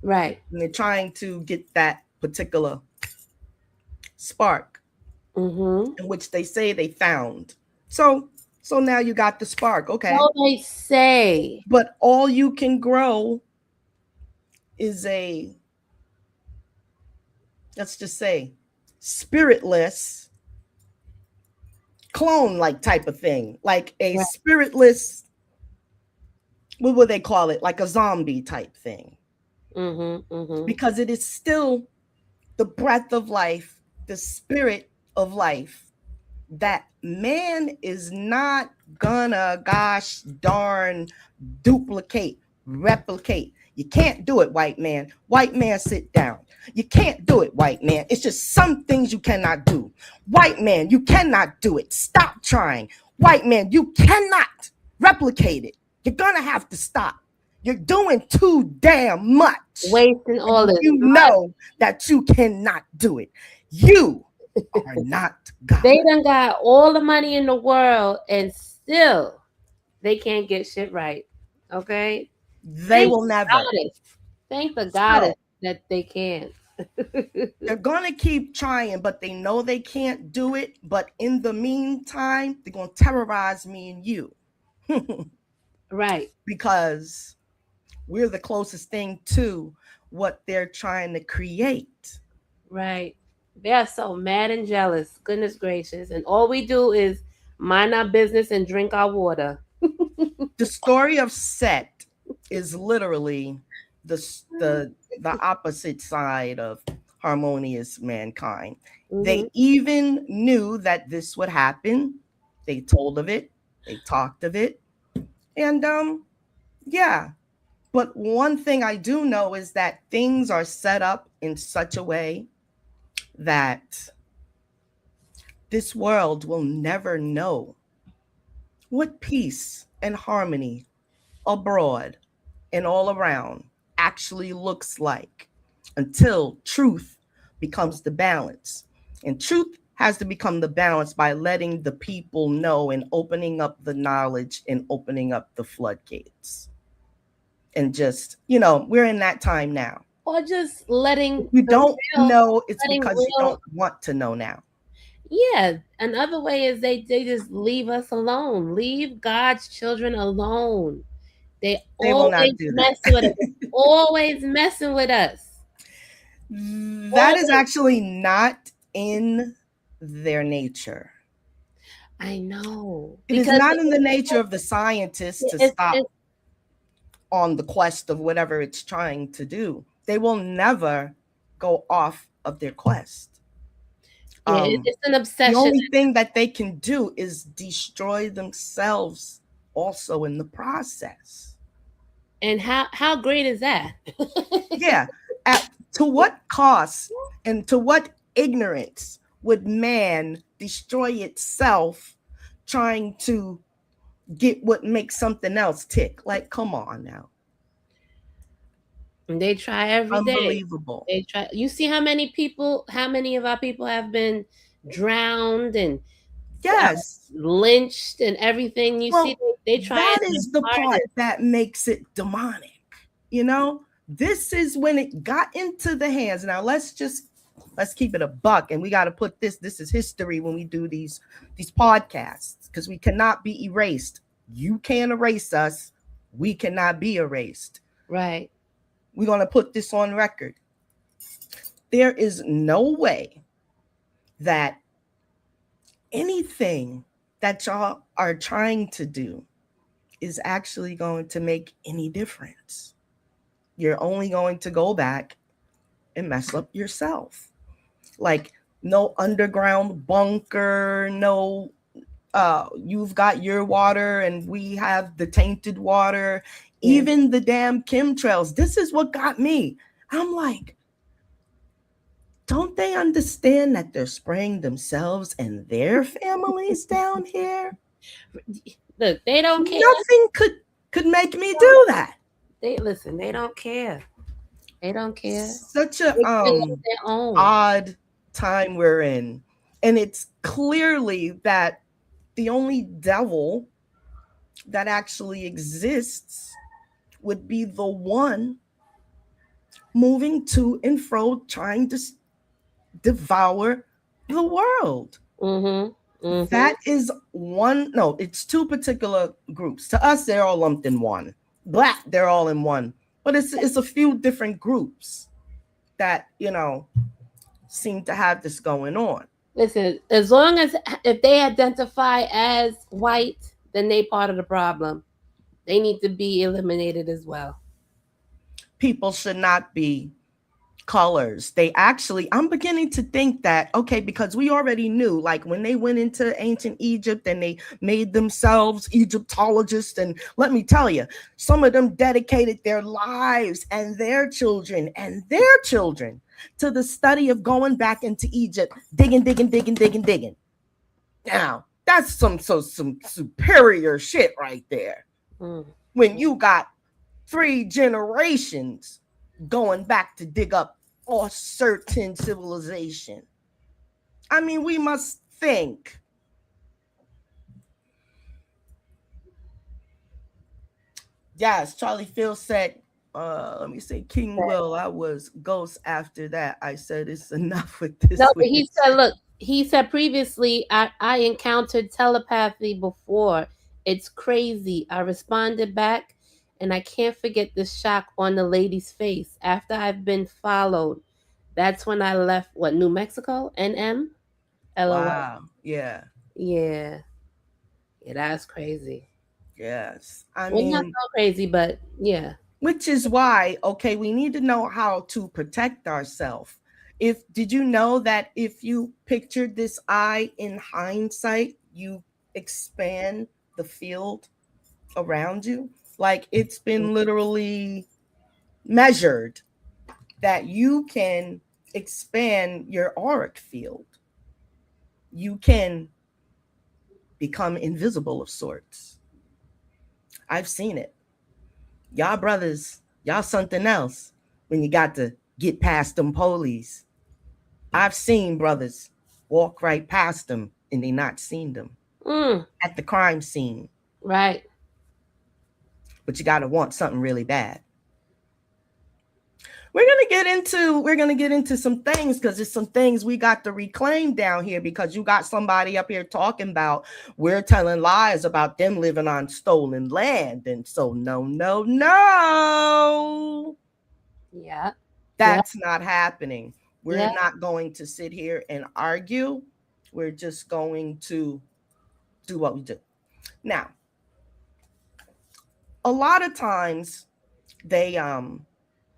Right. And they're trying to get that particular spark, in which they say they found. So now you got the spark. Okay. So they say. But all you can grow is a let's just say, spiritless clone like type of thing, like a Right. spiritless, what would they call it, like a zombie type thing, Mm-hmm. because it is still the breath of life, the spirit of life that man is not gonna gosh darn duplicate, replicate. You can't do it, white man. White man, sit down. You can't do it, white man. It's just some things you cannot do. White man, you cannot do it. Stop trying. White man, you cannot replicate it. You're gonna have to stop. You're doing too damn much. Wasting all this. You know that you cannot do it. You are not God. They done got all the money in the world and still they can't get shit right. Okay? They will never. Thank the goddess that they can't. They're gonna keep trying, but they know they can't do it. But in the meantime, they're gonna terrorize me and you. Right. Because we're the closest thing to what they're trying to create. Right. They are so mad and jealous. Goodness gracious. And all we do is mind our business and drink our water. The story of Set is literally the opposite side of harmonious mankind. Mm-hmm. They even knew that this would happen. They told of it. They talked of it. And yeah. But one thing I do know is that things are set up in such a way that this world will never know what peace and harmony abroad and all around actually looks like until truth becomes the balance. And truth has to become the balance by letting the people know and opening up the knowledge and opening up the floodgates. And just, we're in that time now. Or just letting if you don't know, it's because you don't want to know now. Yeah. Another way is they just leave us alone. Leave God's children alone. They will not do that. With us. Always messing with us. That is actually not in their nature. I know. It is not in the nature of the scientists to stop on the quest of whatever it's trying to do. They will never go off of their quest. Yeah, it's an obsession. The only thing that they can do is destroy themselves also in the process. And how great is that? Yeah. To what cost and to what ignorance would man destroy itself trying to get what makes something else tick? Like, come on now. They try every day. Unbelievable. They try. You see how many of our people have been drowned and lynched and everything. You see, they try. That is the part that makes it demonic. This is when it got into the hands. Now let's keep it a buck, and we got to put this is history when we do these podcasts, because we cannot be erased. You can't erase us. We cannot be erased. Right. We're going to put this on record. There is no way that anything that y'all are trying to do is actually going to make any difference. You're only going to go back and mess up yourself. Like, no underground bunker, no, you've got your water and we have the tainted water. Even the damn chemtrails. This is what got me. I'm like, don't they understand that they're spraying themselves and their families down here? Look, they don't care. Nothing could make me do that. They don't care. They don't care. Such a odd time we're in. And it's clearly that the only devil that actually exists would be the one moving to and fro, trying to devour the world. Mm-hmm. Mm-hmm. That is one. No, it's two particular groups. To us, they're all lumped in one. Black, they're all in one. But it's a few different groups that, seem to have this going on. Listen, as long as if they identify as white, then they part of the problem. They need to be eliminated as well. People should not be colors. They actually, I'm beginning to think that, okay, because we already knew, like when they went into ancient Egypt and they made themselves Egyptologists, and let me tell you, some of them dedicated their lives and their children to the study of going back into Egypt, digging. Now, that's some superior shit right there. When you got 3 generations going back to dig up a certain civilization. I mean, we must think. Yes, Charlie Phil said, let me say, King Will, I was Ghost after that. I said, it's enough with this. No, but he said, look, he said previously, I encountered telepathy before. It's crazy. I responded back, and I can't forget the shock on the lady's face after I've been followed. That's when I left, what, New Mexico? NM? LOL. Wow. Yeah. Yeah. Yeah, that's crazy. Yes. I Well, not mean, so crazy, but yeah. which is why, okay, we need to know how to protect ourselves. Did you know that if you pictured this eye in hindsight, you expand the field around you? Like it's been literally measured that you can expand your auric field. You can become invisible of sorts. I've seen it. Y'all brothers, y'all something else when you got to get past them police. I've seen brothers walk right past them and they not seen them at the crime scene. Right. But you got to want something really bad. We're gonna get into some things because there's some things we got to reclaim down here because you got somebody up here talking about we're telling lies about them living on stolen land, and so no. Yeah. That's not happening. We're Yeah. not going to sit here and argue. We're just going to do what we do. Now, a lot of times they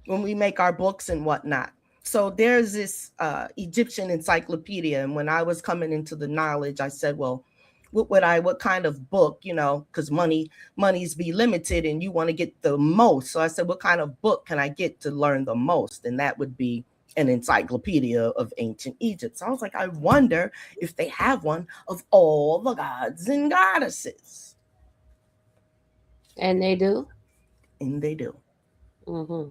when we make our books and whatnot. So there's this Egyptian encyclopedia, and when I was coming into the knowledge, I said, well, what kind of book, because money's be limited and you want to get the most. So I said, what kind of book can I get to learn the most? And that would be an encyclopedia of ancient Egypt. So I was like, I wonder if they have one of all the gods and goddesses. And they do? And they do. Mm-hmm.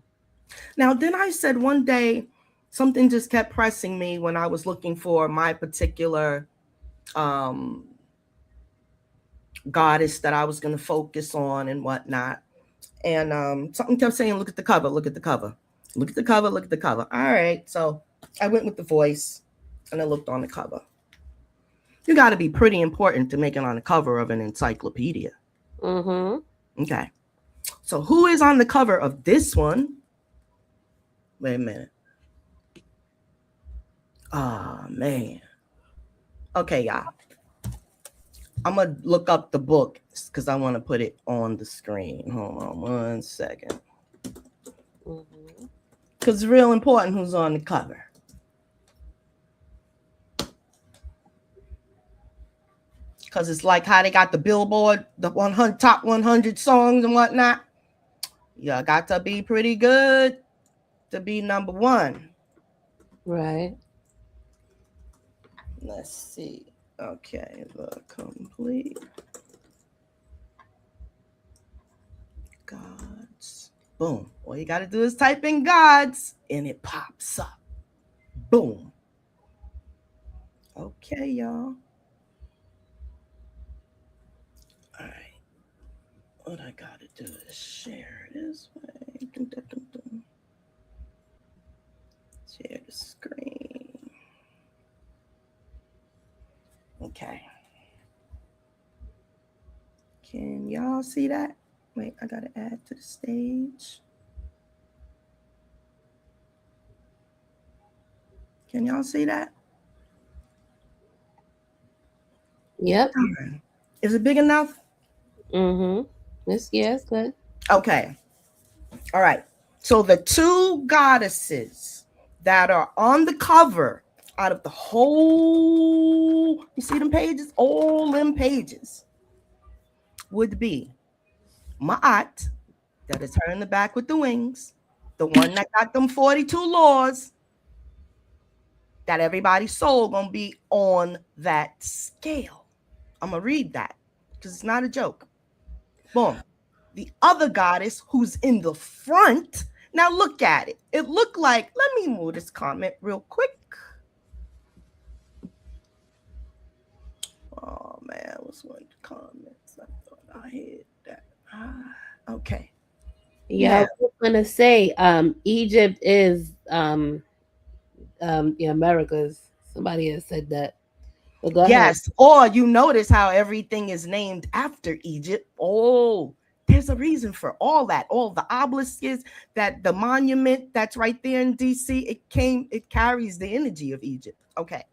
Now, then I said one day, something just kept pressing me when I was looking for my particular goddess that I was going to focus on and whatnot. And something kept saying, look at the cover, look at the cover, look at the cover, look at the cover. All right. So I went with the voice and I looked on the cover. You got to be pretty important to make it on the cover of an encyclopedia. Mm-hmm. Okay. So who is on the cover of this one? Wait a minute. Oh, man. Okay, y'all. I'm going to look up the book because I want to put it on the screen. Hold on 1 second. Because it's real important who's on the cover. Because it's like how they got the Billboard, the 100 top 100 songs and whatnot. You got to be pretty good to be number one. Right. Let's see. Okay, the complete gods. Boom. All you got to do is type in gods and it pops up. Boom. Okay, y'all. All right. What I got to do is share this way. Share the screen. Okay. Can y'all see that? Wait, I gotta add to the stage. Can y'all see that? Yep. Is it big enough? Mm-hmm. It's good. Okay. All right. So the two goddesses that are on the cover out of the whole, you see them pages? All them pages would be Ma'at, that is her in the back with the wings, the one that got them 42 laws, that everybody's soul gonna be on that scale. I'm gonna read that because it's not a joke. Boom. The other goddess who's in the front. Now look at it. It looked like, let me move this comment real quick. Oh man, what's one of the comments? I thought I had that. Okay. Yeah, I was gonna say, Egypt is the Americas. Somebody has said that. But go ahead. Yes. Or you notice how everything is named after Egypt. Oh, there's a reason for all that. All the obelisks, that the monument that's right there in DC, it carries the energy of Egypt. Okay.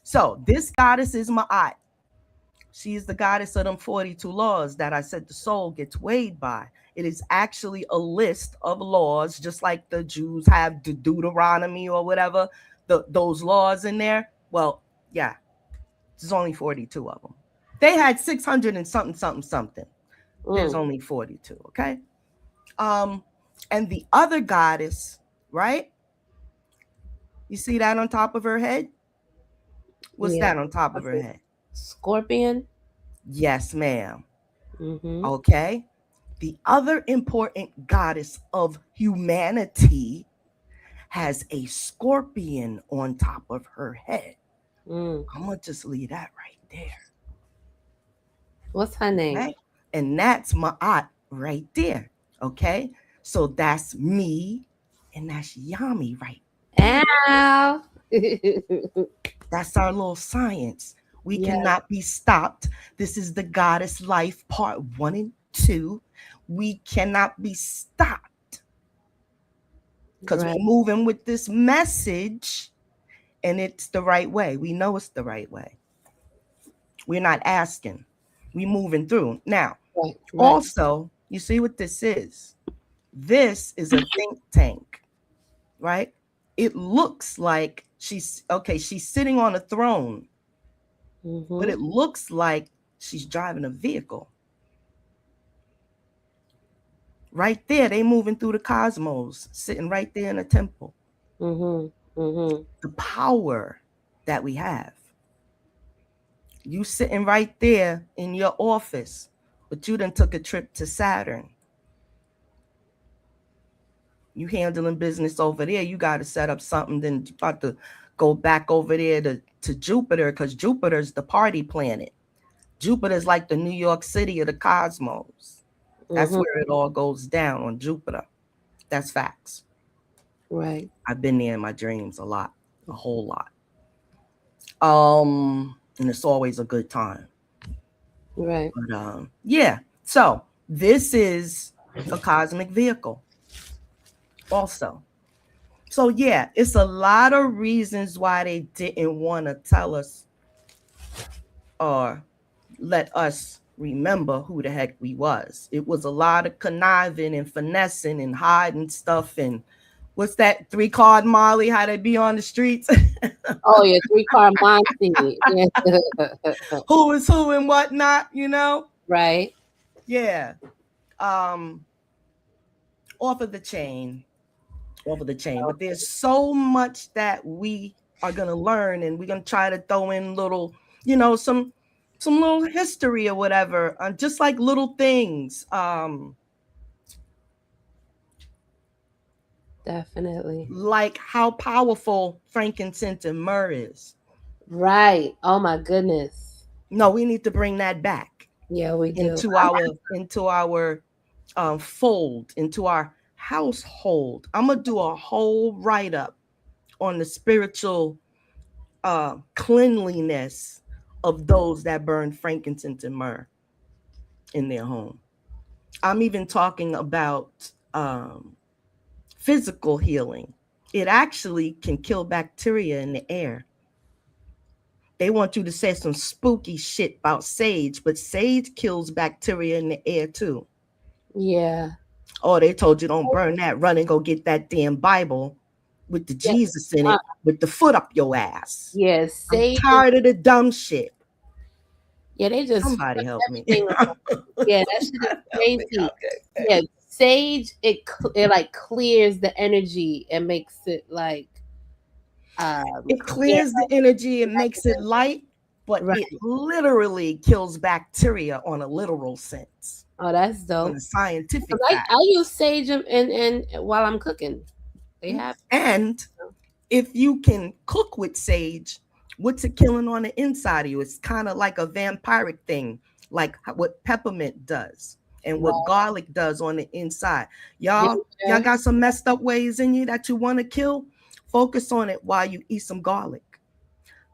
So this goddess is Ma'at. She is the goddess of them 42 laws that I said the soul gets weighed by. It is actually a list of laws, just like the Jews have the Deuteronomy or whatever, those laws in there. Well, yeah, there's only 42 of them. They had 600 and something. There's only 42, okay? And the other goddess, right? You see that on top of her head? What's that on top of her head? Scorpion. Yes, ma'am. Mm-hmm. Okay. The other important goddess of humanity has a scorpion on top of her head. I'm going to just leave that right there. What's her name? Okay? And that's Ma'at right there. Okay. So that's me and that's Yami right there. Ow. That's our little science. We cannot be stopped. This is the goddess life part 1 and 2. We cannot be stopped because we're moving with this message and it's the right way. We know it's the right way. We're not asking. We're moving through. Now, also, you see what this is? This is a think tank, right? It looks like she's sitting on a throne, but it looks like she's driving a vehicle. Right there, they moving through the cosmos, sitting right there in a temple. The power that we have. You sitting right there in your office, but you done took a trip to Saturn. You handling business over there. You got to set up something. Then you got to go back over there to Jupiter, because Jupiter's the party planet. Jupiter's like the New York City of the cosmos. That's where it all goes down, on Jupiter. That's facts. Right. I've been there in my dreams a whole lot. And it's always a good time. Right. But yeah. So this is a cosmic vehicle also. So yeah, it's a lot of reasons why they didn't want to tell us or let us remember who the heck we was. It was a lot of conniving and finessing and hiding stuff. And what's that 3-card Molly, how they be on the streets? Oh yeah, 3-card Monty. Who is who and whatnot, you know? Right. Yeah. Off of the chain. But there's so much that we are gonna learn, and we're gonna try to throw in little, some little history or whatever, just like little things. Definitely. Like how powerful frankincense and myrrh is. Right. Oh my goodness. No, we need to bring that back. Yeah, we do. Into our fold, into our household. I'm gonna do a whole write-up on the spiritual cleanliness of those that burn frankincense and myrrh in their home. I'm even talking about physical healing, It actually can kill bacteria in the air. They want you to say some spooky shit about sage, but sage kills bacteria in the air too. Yeah. Oh, they told you don't burn that. Run and go get that damn Bible with the Yeah. Jesus in it with the foot up your ass. Yeah. I'm Sage. tired of the dumb shit. Yeah, they just Somebody help me. everything around. Yeah, that shit is crazy. Yeah, sage it like clears the energy and makes it like It clear. clears the energy, it makes it light, but Right. it literally kills bacteria on a literal sense. Oh, that's On dope. a scientific 'Cause fact. I use sage and while I'm cooking. They have And if you can cook with sage, what's it killing on the inside of you? It's kind of like a vampiric thing, like what peppermint does and what garlic does on the inside. Y'all got some messed up ways in you that you want to kill. Focus on it while you eat some garlic.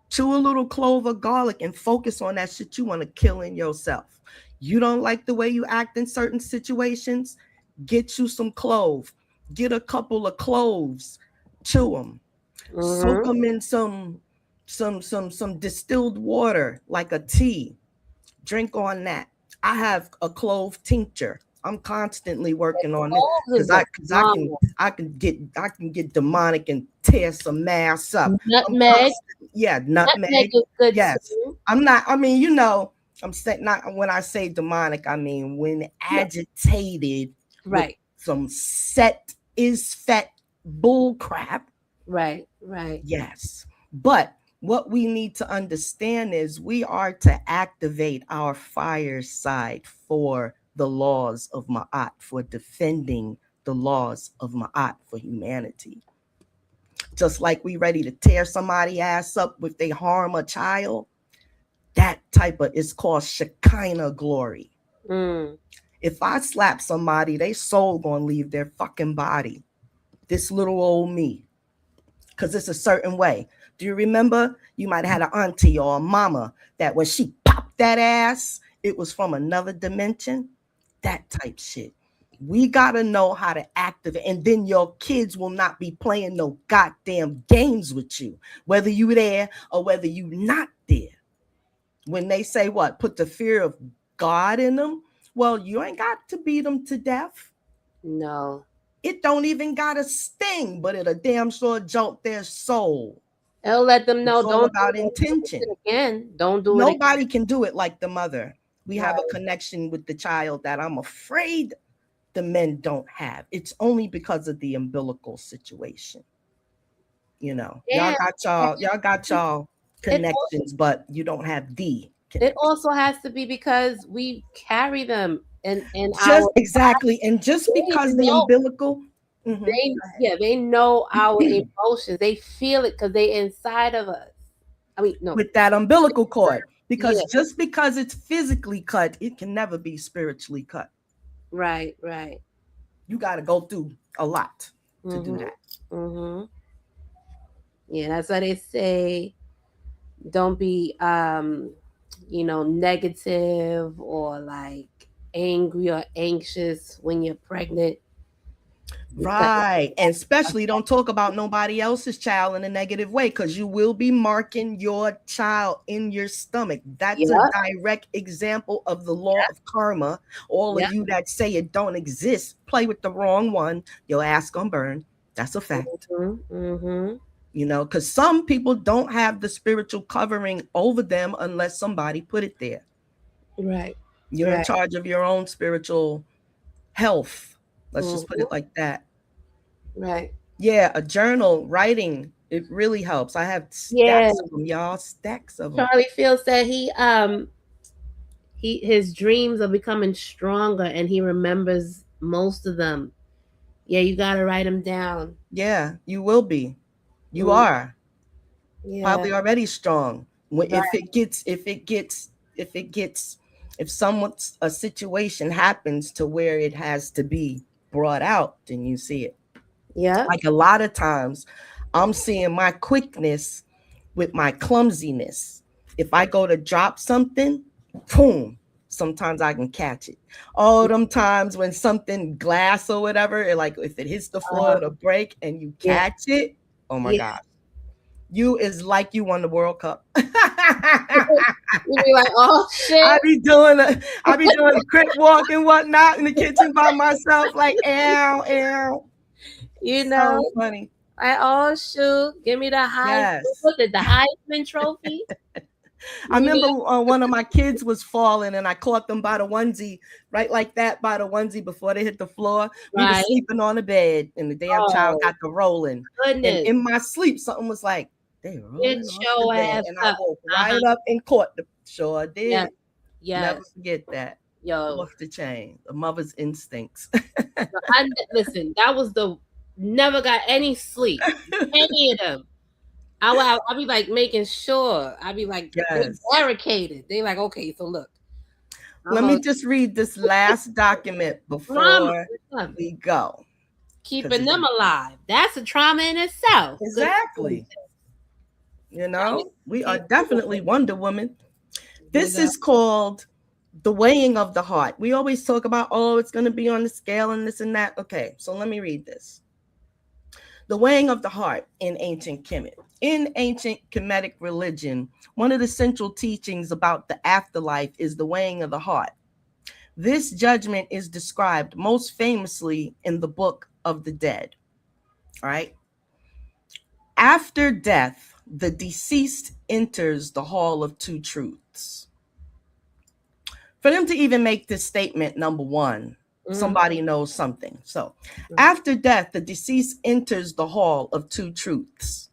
Chew a little clove of garlic and focus on that shit you want to kill in yourself. You don't like the way you act in certain situations? Get you some clove. Get a couple of cloves. Chew them. Soak them in some distilled water, like a tea. Drink on that. I have a clove tincture. I'm constantly working on it because I can get demonic and tear some mass up. Nutmeg. Nutmeg is good. Yes. Too. I'm not. I mean, you know, I'm saying not when I say demonic. I mean when agitated. Right. Some set is fet bull crap. Right. Yes. But what we need to understand is we are to activate our fire side for the laws of Ma'at, for defending the laws of Ma'at for humanity. Just like we ready to tear somebody ass up if they harm a child, that type of is called Shekinah glory. If I slap somebody, they soul gonna leave their fucking body. This little old me. Because it's a certain way. Do you remember? You might have had an auntie or a mama that when she popped that ass, it was from another dimension. That type shit. We got to know how to activate. And then your kids will not be playing no goddamn games with you, whether you there or whether you not there. When they say what? Put the fear of God in them. Well, you ain't got to beat them to death. No. It don't even got a sting, but it'll damn sure jolt their soul. It'll let them know. It's all about intention. Again, don't do it. Nobody can do it like the mother. We have a connection with the child that I'm afraid the men don't have. It's only because of the umbilical situation. You know, y'all got y'all connections, but you don't have the connection. It also has to be because we carry them and just exactly. And just because the umbilical, they know our emotions. They feel it because they're inside of us. I mean, no, with that umbilical cord. Because just because it's physically cut, it can never be spiritually cut. Right. You got to go through a lot to do that. Yeah, that's why they say don't be, negative or like angry or anxious when you're pregnant. Right. And especially don't talk about nobody else's child in a negative way, because you will be marking your child in your stomach. That's a direct example of the law of karma. All of you that say it don't exist, play with the wrong one, your ass gonna burn. That's a fact. You know, because some people don't have the spiritual covering over them unless somebody put it there. Right. You're in charge of your own spiritual health. Let's just put it like that. Right. Yeah, a journal, writing, it really helps. I have stacks of them, y'all. Stacks of them. Charlie feels that his dreams are becoming stronger and he remembers most of them. Yeah, you gotta write them down. Yeah, you will be. You are. Probably already strong. If a situation happens to where it has to be brought out, then you see it. Yeah. Like a lot of times I'm seeing my quickness with my clumsiness. If I go to drop something, boom, sometimes I can catch it. All them times when something glass or whatever, like if it hits the floor, it'll break and you Yeah. catch it. Oh my Yeah. God. You is like you won the World Cup. You be like, oh shit. I be doing a quick walk and whatnot in the kitchen by myself, like ow, ow. You know, So funny. like, oh shoot, give me the Yes. What's it, the Heisman Trophy? I remember one of my kids was falling and I caught them by the onesie, right like that, by the onesie before they hit the floor. We were sleeping on the bed and the damn child got to rolling. Goodness. And in my sleep, something was like, they rolling Get off your the bed. ass And I up. woke right up and caught the sure did. Yes. Yes. Never forget that. Yo. Off the chain. The mother's instincts. Listen, that was the never got any sleep. Any of them. I'll be like making sure. I'll be like, they barricaded. They like, okay, so look. Let me just read this last document before we go. Keeping them alive. That's a trauma in itself. Exactly. You know, we are definitely Wonder Woman. This is called the weighing of the heart. We always talk about, oh, it's going to be on the scale and this and that. Okay, so let me read this. The weighing of the heart in ancient Kemet. In ancient Kemetic religion, one of the central teachings about the afterlife is the weighing of the heart. This judgment is described most famously in the Book of the Dead. All right. After death, the deceased enters the Hall of Two Truths. For them to even make this statement, number one, somebody knows something. So after death, the deceased enters the Hall of Two Truths.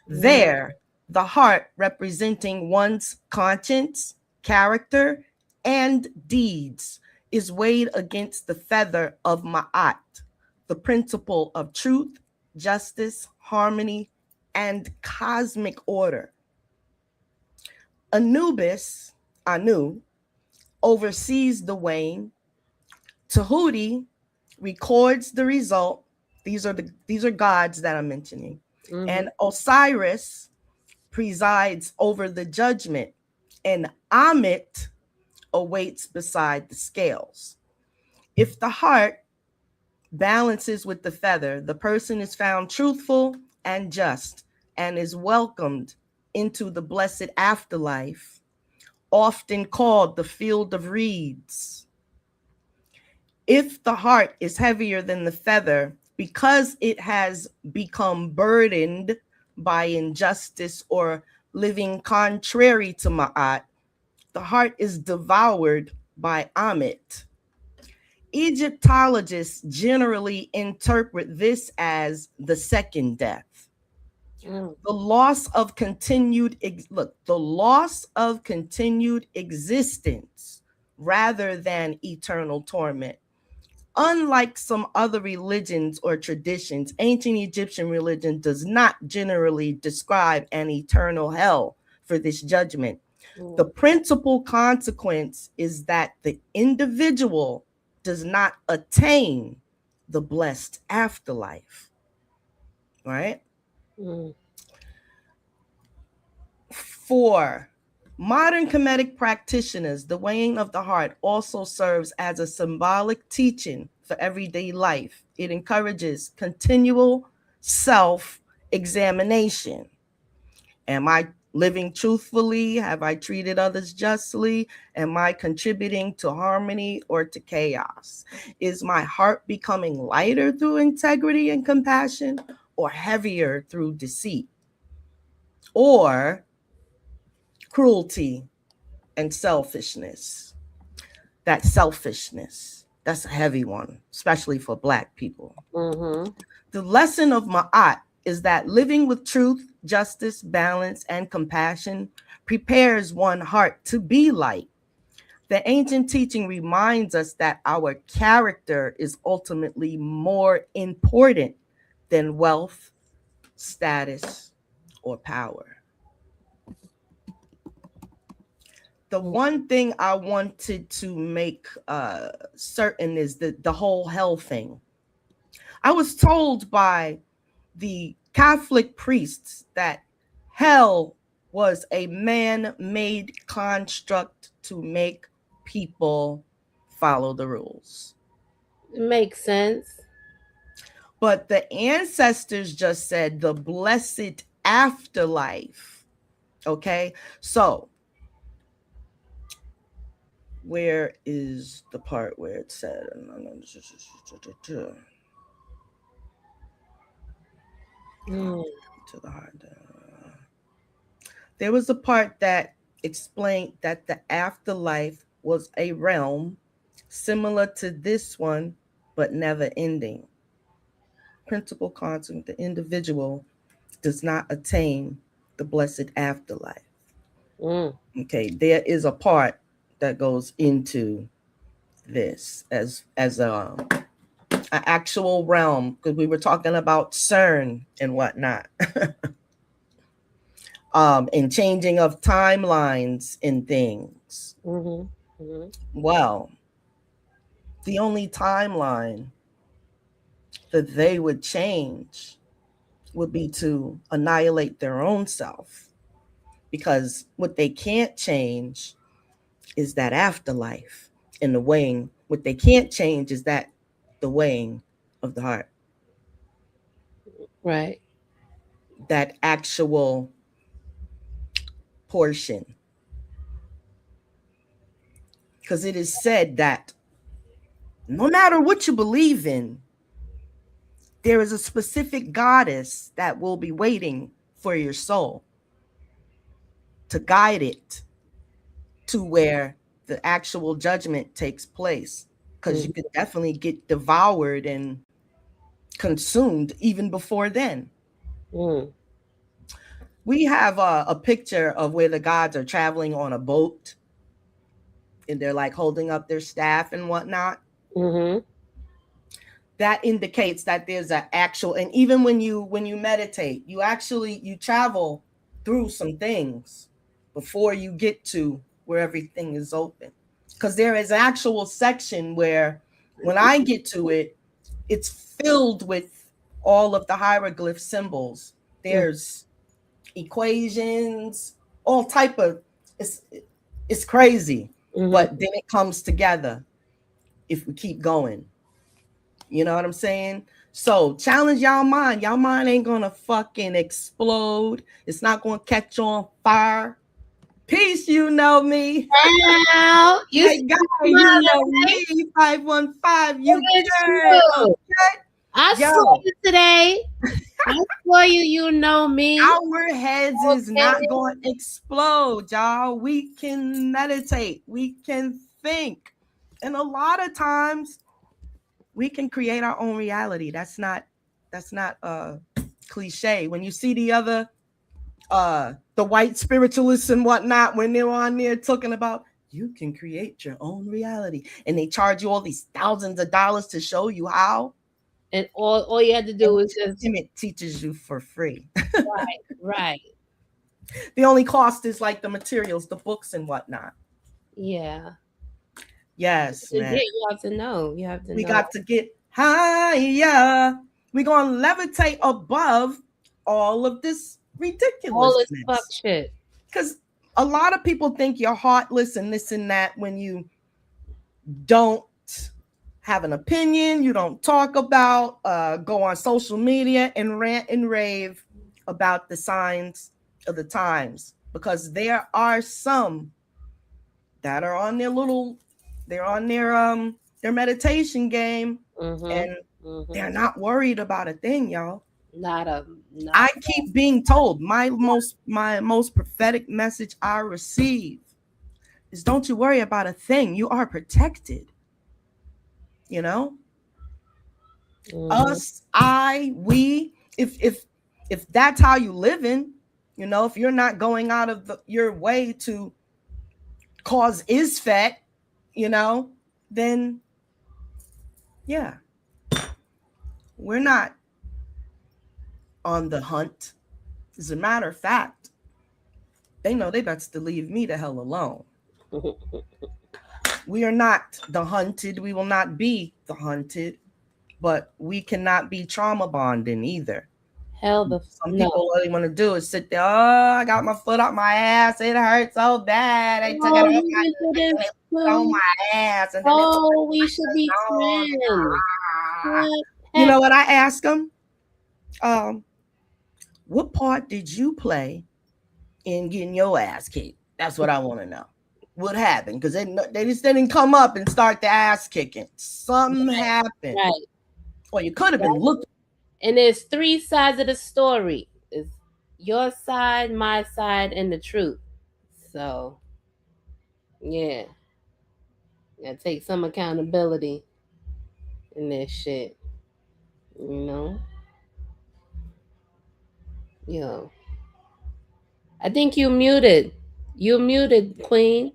There, the heart representing one's conscience, character, and deeds is weighed against the feather of Ma'at, the principle of truth, justice, harmony, and cosmic order. Anubis, Anu, oversees the weighing. Tahuti records the result. These are gods that I'm mentioning. And Osiris presides over the judgment, and Amit awaits beside the scales. If the heart balances with the feather, the person is found truthful and just and is welcomed into the blessed afterlife, often called the field of reeds. If the heart is heavier than the feather, because it has become burdened by injustice or living contrary to Ma'at, the heart is devoured by Amit. Egyptologists generally interpret this as the second death. The loss of continued existence rather than eternal torment. Unlike some other religions or traditions, ancient Egyptian religion does not generally describe an eternal hell for this judgment. The principal consequence is that the individual does not attain the blessed afterlife. Right? For modern Kemetic practitioners, the weighing of the heart also serves as a symbolic teaching for everyday life. It encourages continual self-examination. Am I living truthfully? Have I treated others justly? Am I contributing to harmony or to chaos? Is my heart becoming lighter through integrity and compassion, or heavier through deceit or cruelty and selfishness? That selfishness, that's a heavy one, especially for Black people. The lesson of Ma'at is that living with truth, justice, balance, and compassion prepares one heart to be light. The ancient teaching reminds us that our character is ultimately more important than wealth, status, or power. The one thing I wanted to make certain is that the whole hell thing. I was told by the Catholic priests that hell was a man-made construct to make people follow the rules. It makes sense. But the ancestors just said the blessed afterlife. Okay, so where is the part where it said to the heart? There was a part that explained that the afterlife was a realm similar to this one, but never ending. Principal concept: the individual does not attain the blessed afterlife. Okay, there is a part that goes into this as an actual realm, because we were talking about CERN and whatnot. And changing of timelines and things. Well, the only timeline that they would change would be to annihilate their own self, because what they can't change is that afterlife and the weighing. What they can't change is that the weighing of the heart. Right. That actual portion. Because it is said that no matter what you believe in, there is a specific goddess that will be waiting for your soul to guide it to where the actual judgment takes place. Because you could definitely get devoured and consumed even before then. We have a picture of where the gods are traveling on a boat, and they're like holding up their staff and whatnot. That indicates that there's an actual, and even when you meditate, you travel through some things before you get to where everything is open. Because there is an actual section where when I get to it, it's filled with all of the hieroglyph symbols. There's equations, all type of, it's crazy. But then it comes together if we keep going. You know what I'm saying? So challenge y'all mind. Y'all mind ain't gonna fucking explode. It's not gonna catch on fire. Peace, you know me. Wow, you, hey, guy, you know me. 515. You good? Okay? I saw you today. I saw you. You know me. Our heads is not going to explode, y'all. We can meditate. We can think, and a lot of times we can create our own reality. That's not cliche. When you see the other the white spiritualists and whatnot, when they're on there talking about you can create your own reality, and they charge you all these thousands of dollars to show you how, and all you had to do is just, it teaches you for free. right. The only cost is like the materials, the books and whatnot. Yeah. Yes, man. You have to know. We got to get higher. We're gonna levitate above all of this ridiculousness. All this fuck shit. Because a lot of people think you're heartless and this and that when you don't have an opinion, you don't talk about, go on social media and rant and rave about the signs of the times. Because there are some that are on their meditation game, and they're not worried about a thing, y'all. I keep being told my most prophetic message I receive is don't you worry about a thing. You are protected. You know? Us, we, if that's how you living, you know, if you're not going out of your way to cause isfet, you know, then yeah, we're not on the hunt. As a matter of fact, they know they got to leave me the hell alone. We are not the hunted. We will not be the hunted, but we cannot be trauma bonding either. Some people all they want to do is sit there. Oh, I got my foot up my ass. It hurts so bad. I took it off on my ass, and then Oh, we should be friends. You know what I ask them? What part did you play in getting your ass kicked? That's what I want to know. What happened? Because they just didn't come up and start the ass kicking. Something happened. Right. Or you could have been looking. And there's 3 sides of the story. It's your side, my side, and the truth. So, yeah. Gotta take some accountability in this shit. You know? Yo. I think you muted. You muted, Queen.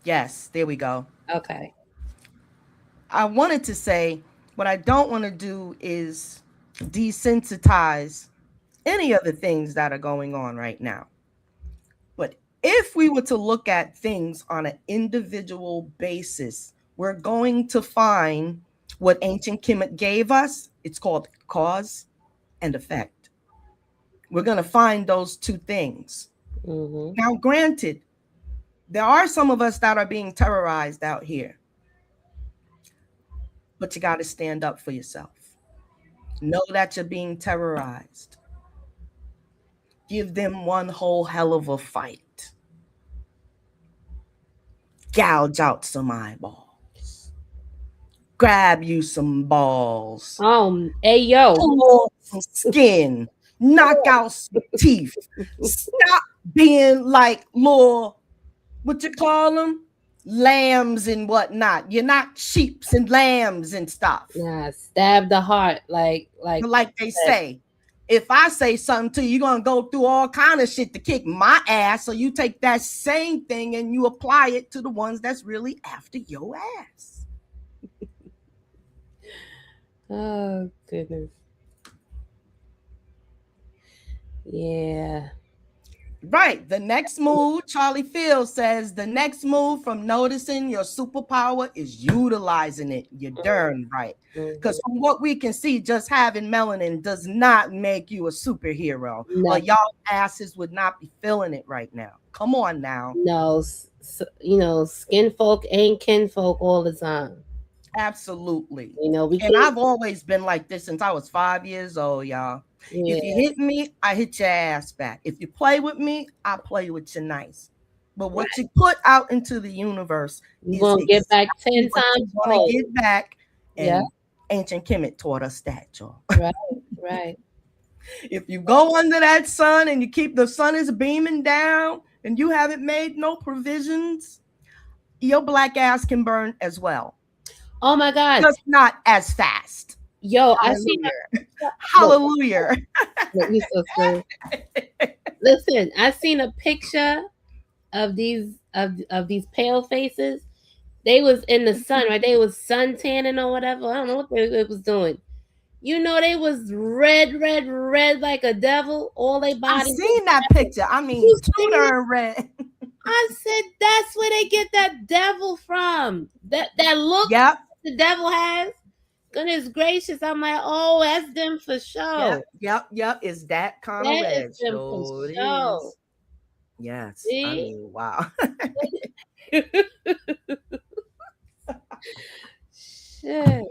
Yes, there we go. Okay. I wanted to say what I don't want to do is desensitize any of the things that are going on right now. But if we were to look at things on an individual basis, we're going to find what ancient Kemet gave us. It's called cause and effect. We're going to find those two things. Mm-hmm. Now, granted, there are some of us that are being terrorized out here, but you got to stand up for yourself. Know that you're being terrorized. Give them one whole hell of a fight. Gouge out some eyeballs. Grab you some balls. Hey, yo. Pull off some skin. Knock out some teeth. Stop being like little, what you call them? Lambs and whatnot. You're not sheeps and lambs and stuff. Nah, stab the heart like they say. If I say something to you, you're going to go through all kind of shit to kick my ass. So you take that same thing and you apply it to the ones that's really after your ass. Oh, goodness. Yeah. Right. The next move, Charlie Field says, the next move from noticing your superpower is utilizing it. You're darn right. Because from what we can see, just having melanin does not make you a superhero. No. Or y'all asses would not be feeling it right now. Come on now. No, skin folk ain't kinfolk all the time. Absolutely. And I've always been like this since I was 5 years old, y'all. Yeah. If you hit me, I hit your ass back. If you play with me, I play with you nice. But what you put out into the universe, you're going to get back 10 times. You're going to get back. And ancient Kemet taught us that, y'all. Right. If you go under that sun and you keep the sun is beaming down and you haven't made no provisions, your black ass can burn as well. Oh my God. Just not as fast. Yo, hallelujah. Hallelujah. So listen, I seen a picture of these pale faces. They was in the sun, right? They was sun tanning or whatever. I don't know what they was doing. They was red like a devil. All they body. I've seen that picture. I mean, too darn red. I said that's where they get that devil from. That look the devil has. Goodness gracious, I'm like, oh, that's them for sure. Yep. It's that kind of red. Sure it is. Yes. See? I mean, wow. Shit.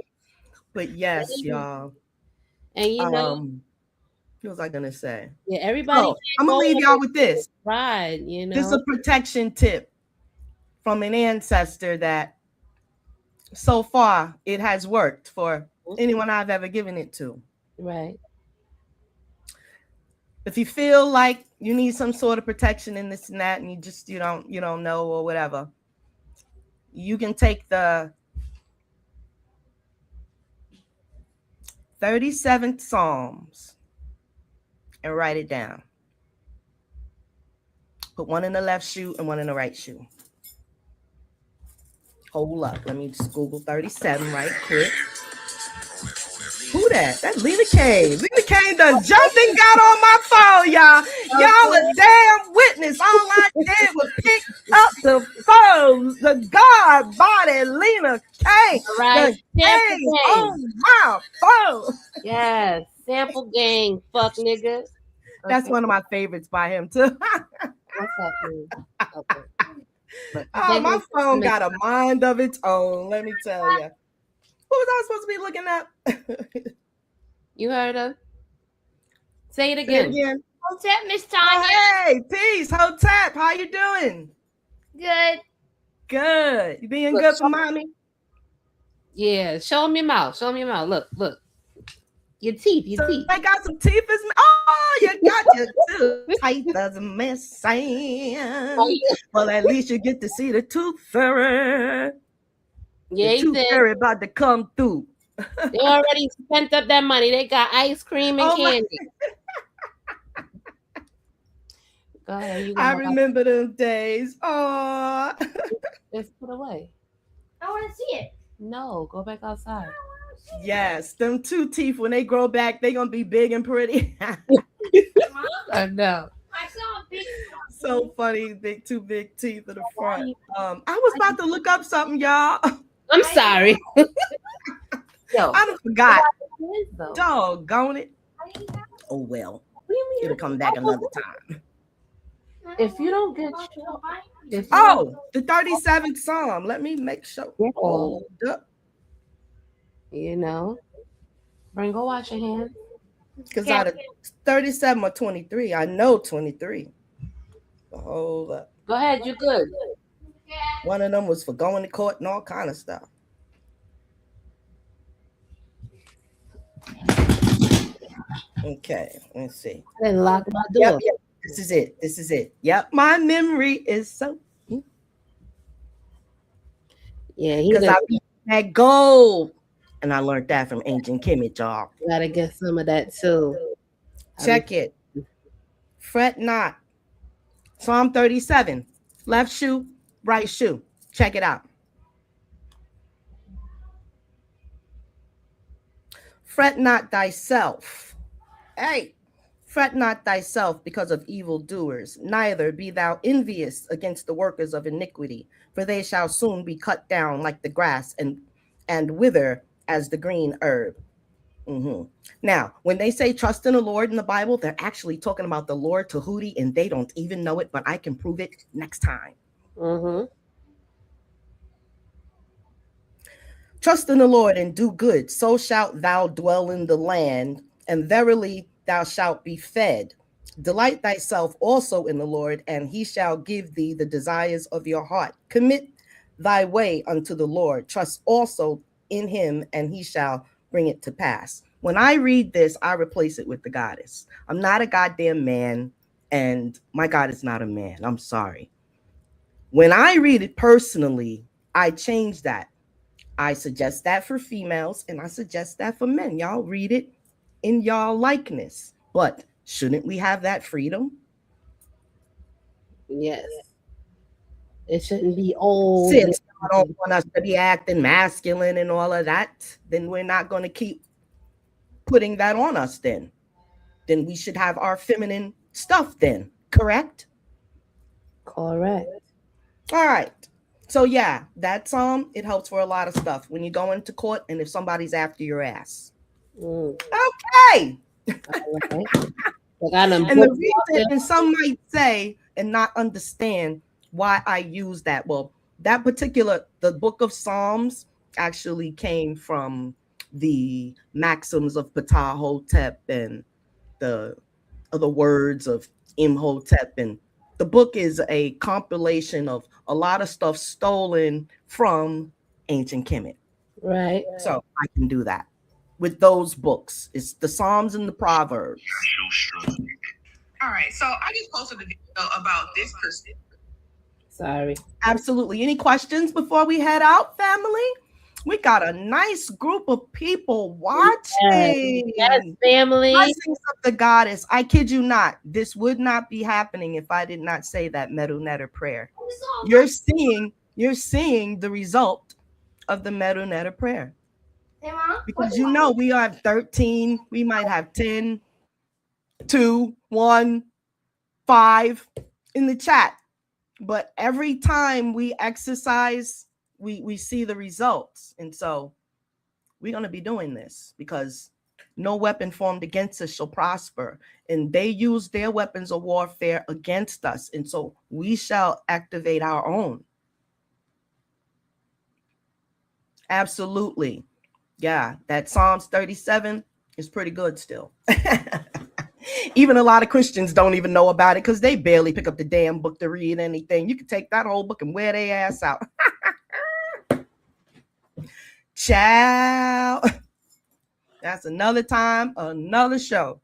But yes, y'all. And what was I gonna say? Yeah, everybody. I'm gonna leave y'all with this. Right, This is a protection tip from an ancestor that so far it has worked for anyone I've ever given it to. Right. If you feel like you need some sort of protection in this and that, and you don't know or whatever, you can take the 37th Psalms and write it down. Put one in the left shoe and one in the right shoe. Hold up. Let me just Google 37 right quick. Who that? That's Lena Kane. Lena Kane done jumped and got on my phone, y'all. Y'all a damn witness. All I did was pick up the phone. The God body, Lena Kane. Right. Oh, wow. Phone. Yes. Sample gang, fuck nigga. That's one of my favorites by him, too. What's that mean? Okay. But Oh, my phone got a mind of its own. Let me tell you. What was I supposed to be looking at? You heard her? Say it Say it again. again. What's up, Miss Oh, Tanya? hey, peace, Hotep. How you doing? Good. Good. You being Look, good for mommy? Yeah, show him your mouth. Show him your mouth. Look. Your teeth. So I got some teeth as oh, you got your teeth as missing. Well, at least you get to see the tooth fairy. Yeah, the tooth fairy about to come through. They already spent up that money. They got ice cream and candy. Go ahead. I remember them days. Oh, let's put away. I want to see it. No, go back outside. Yes, them 2 teeth when they grow back, they gonna be big and pretty. I know. I saw a big. So funny, two big teeth in the front. I was about to look up something, y'all. I'm sorry. Yo, I done forgot. Doggone it. Oh well. What do you mean? It'll come back another time. If you don't get the 37th Psalm. Let me make sure. Hold up. You know. Go wash your hands. Because out of 37 or 23, I know 23. Hold up. Go ahead, you're good. One of them was for going to court and all kind of stuff. Okay, let's see. I didn't lock my door. Yep. This is it. Yep, my memory is so. Yeah, because I had gold, and I learned that from ancient Kemet, y'all. Gotta get some of that too. Check it. Fret not. Psalm 37. Left shoe, right shoe. Check it out. Fret not thyself. Hey, fret not thyself because of evildoers, neither be thou envious against the workers of iniquity, for they shall soon be cut down like the grass and wither as the green herb. Now, when they say trust in the Lord in the Bible, they're actually talking about the Lord Tahuti, and they don't even know it, but I can prove it next time. Trust in the Lord and do good, so shalt thou dwell in the land, and verily thou shalt be fed. Delight thyself also in the Lord, and he shall give thee the desires of your heart. Commit thy way unto the Lord. Trust also in him, and he shall bring it to pass. When I read this, I replace it with the goddess. I'm not a goddamn man, and my God is not a man. I'm sorry. When I read it personally, I change that. I suggest that for females, and I suggest that for men. Y'all read it in y'all likeness. But shouldn't we have that freedom? Yes. It shouldn't be old. Since I don't want us to be acting masculine and all of that, then we're not going to keep putting that on us then. Then we should have our feminine stuff then, correct? Correct. All right. So yeah, that psalm, it helps for a lot of stuff when you go into court and if somebody's after your ass. Okay. And the reason, and some might say and not understand why I use that. Well, that particular, the book of Psalms actually came from the maxims of Ptah-hotep and the other words of Imhotep. And the book is a compilation of a lot of stuff stolen from ancient Kemet. Right. So I can do that with those books. It's the Psalms and the Proverbs. All right. So I just posted a video about this person. Sorry. Absolutely. Any questions before we head out, family? We got a nice group of people watching. Yes, family. Blessings of the goddess. I kid you not. This would not be happening if I did not say that Medu Neter prayer. You're seeing the result of the Medu Neter prayer. Because you know we have 13, we might have 10, 2, 1, 5 in the chat. But every time we exercise, we see the results. And so we're going to be doing this because No weapon formed against us shall prosper. And they use their weapons of warfare against us. And so we shall activate our own. Absolutely. Yeah, that Psalms 37 is pretty good still. Even a lot of Christians don't even know about it because they barely pick up the damn book to read anything. You can take that whole book and wear their ass out. Ciao. That's another time, another show.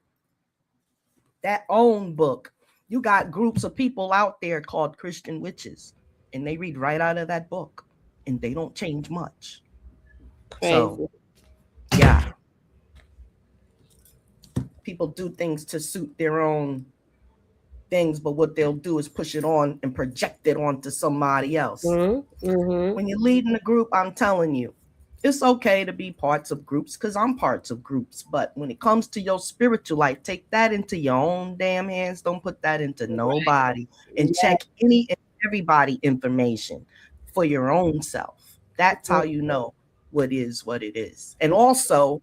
That own book. You got groups of people out there called Christian witches, and they read right out of that book, and they don't change much. Crazy. So, yeah. People do things to suit their own things, but what they'll do is push it on and project it onto somebody else. When you're leading a group, I'm telling you, it's okay to be parts of groups because I'm parts of groups. But when it comes to your spiritual life, take that into your own damn hands. Don't put that into nobody. And check any and everybody information for your own self. That's how you know what is what it is. And also,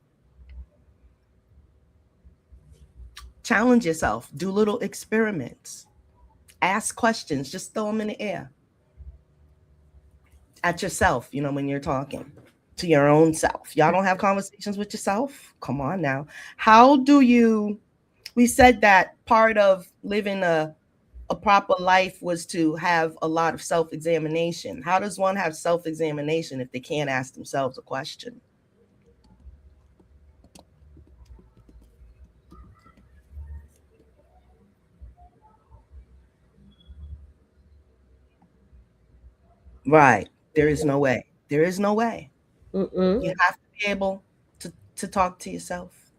challenge yourself. Do little experiments. Ask questions. Just throw them in the air. At yourself, when you're talking to your own self. Y'all don't have conversations with yourself? Come on now. How do you, we said that part of living a proper life was to have a lot of self-examination. How does one have self-examination if they can't ask themselves a question? Right. There is no way. There is no way. You have to be able to talk to yourself.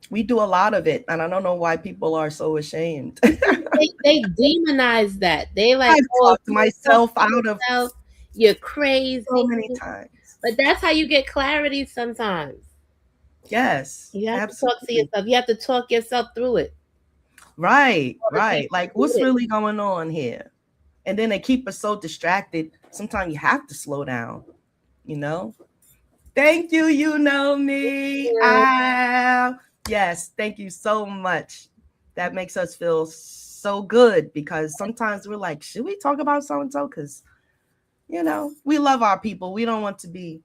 We do a lot of it, and I don't know why people are so ashamed. they demonize that. They like, I've talked myself out of you're crazy so many times. But that's how you get clarity sometimes. Yes. You have absolutely. to talk to yourself. You have to talk yourself through it. Right. Like, what's really going on here? And then they keep us so distracted. Sometimes you have to slow down, Thank you. You know me. Yes. Thank you so much. That makes us feel so good because sometimes we're like, should we talk about so-and-so? Because, we love our people. We don't want to be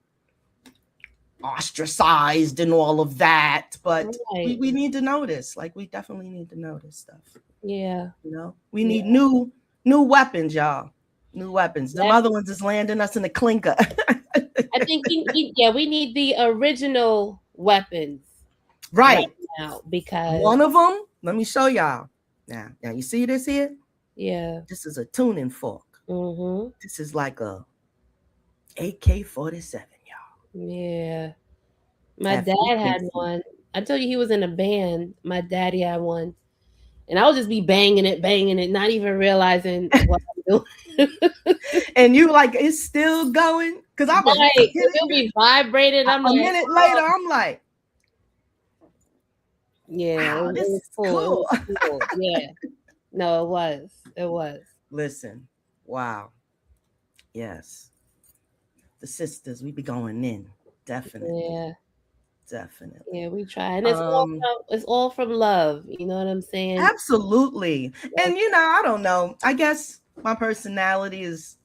ostracized and all of that. But we need to know this. Like, we definitely need to know this stuff. Yeah. We need new weapons, y'all. New weapons. The other ones is landing us in the clinker. I think we need the original weapons right now because one of them. Let me show y'all. Now you see this here? Yeah. This is a tuning fork. This is like a AK-47, y'all. Yeah. My dad had one. I told you he was in a band. My daddy had one. And I would just be banging it, not even realizing what I'm doing. And you like, it's still going? Because I'm like, it'll be vibrating. I'm a minute later, I'm like, yeah, wow, this is cool. Cool. Yeah. No, it was. Listen, wow. Yes. The sisters, we be going in. Definitely. Yeah. Definitely. Yeah, we try. And it's all from love. You know what I'm saying? Absolutely. And I don't know. I guess my personality is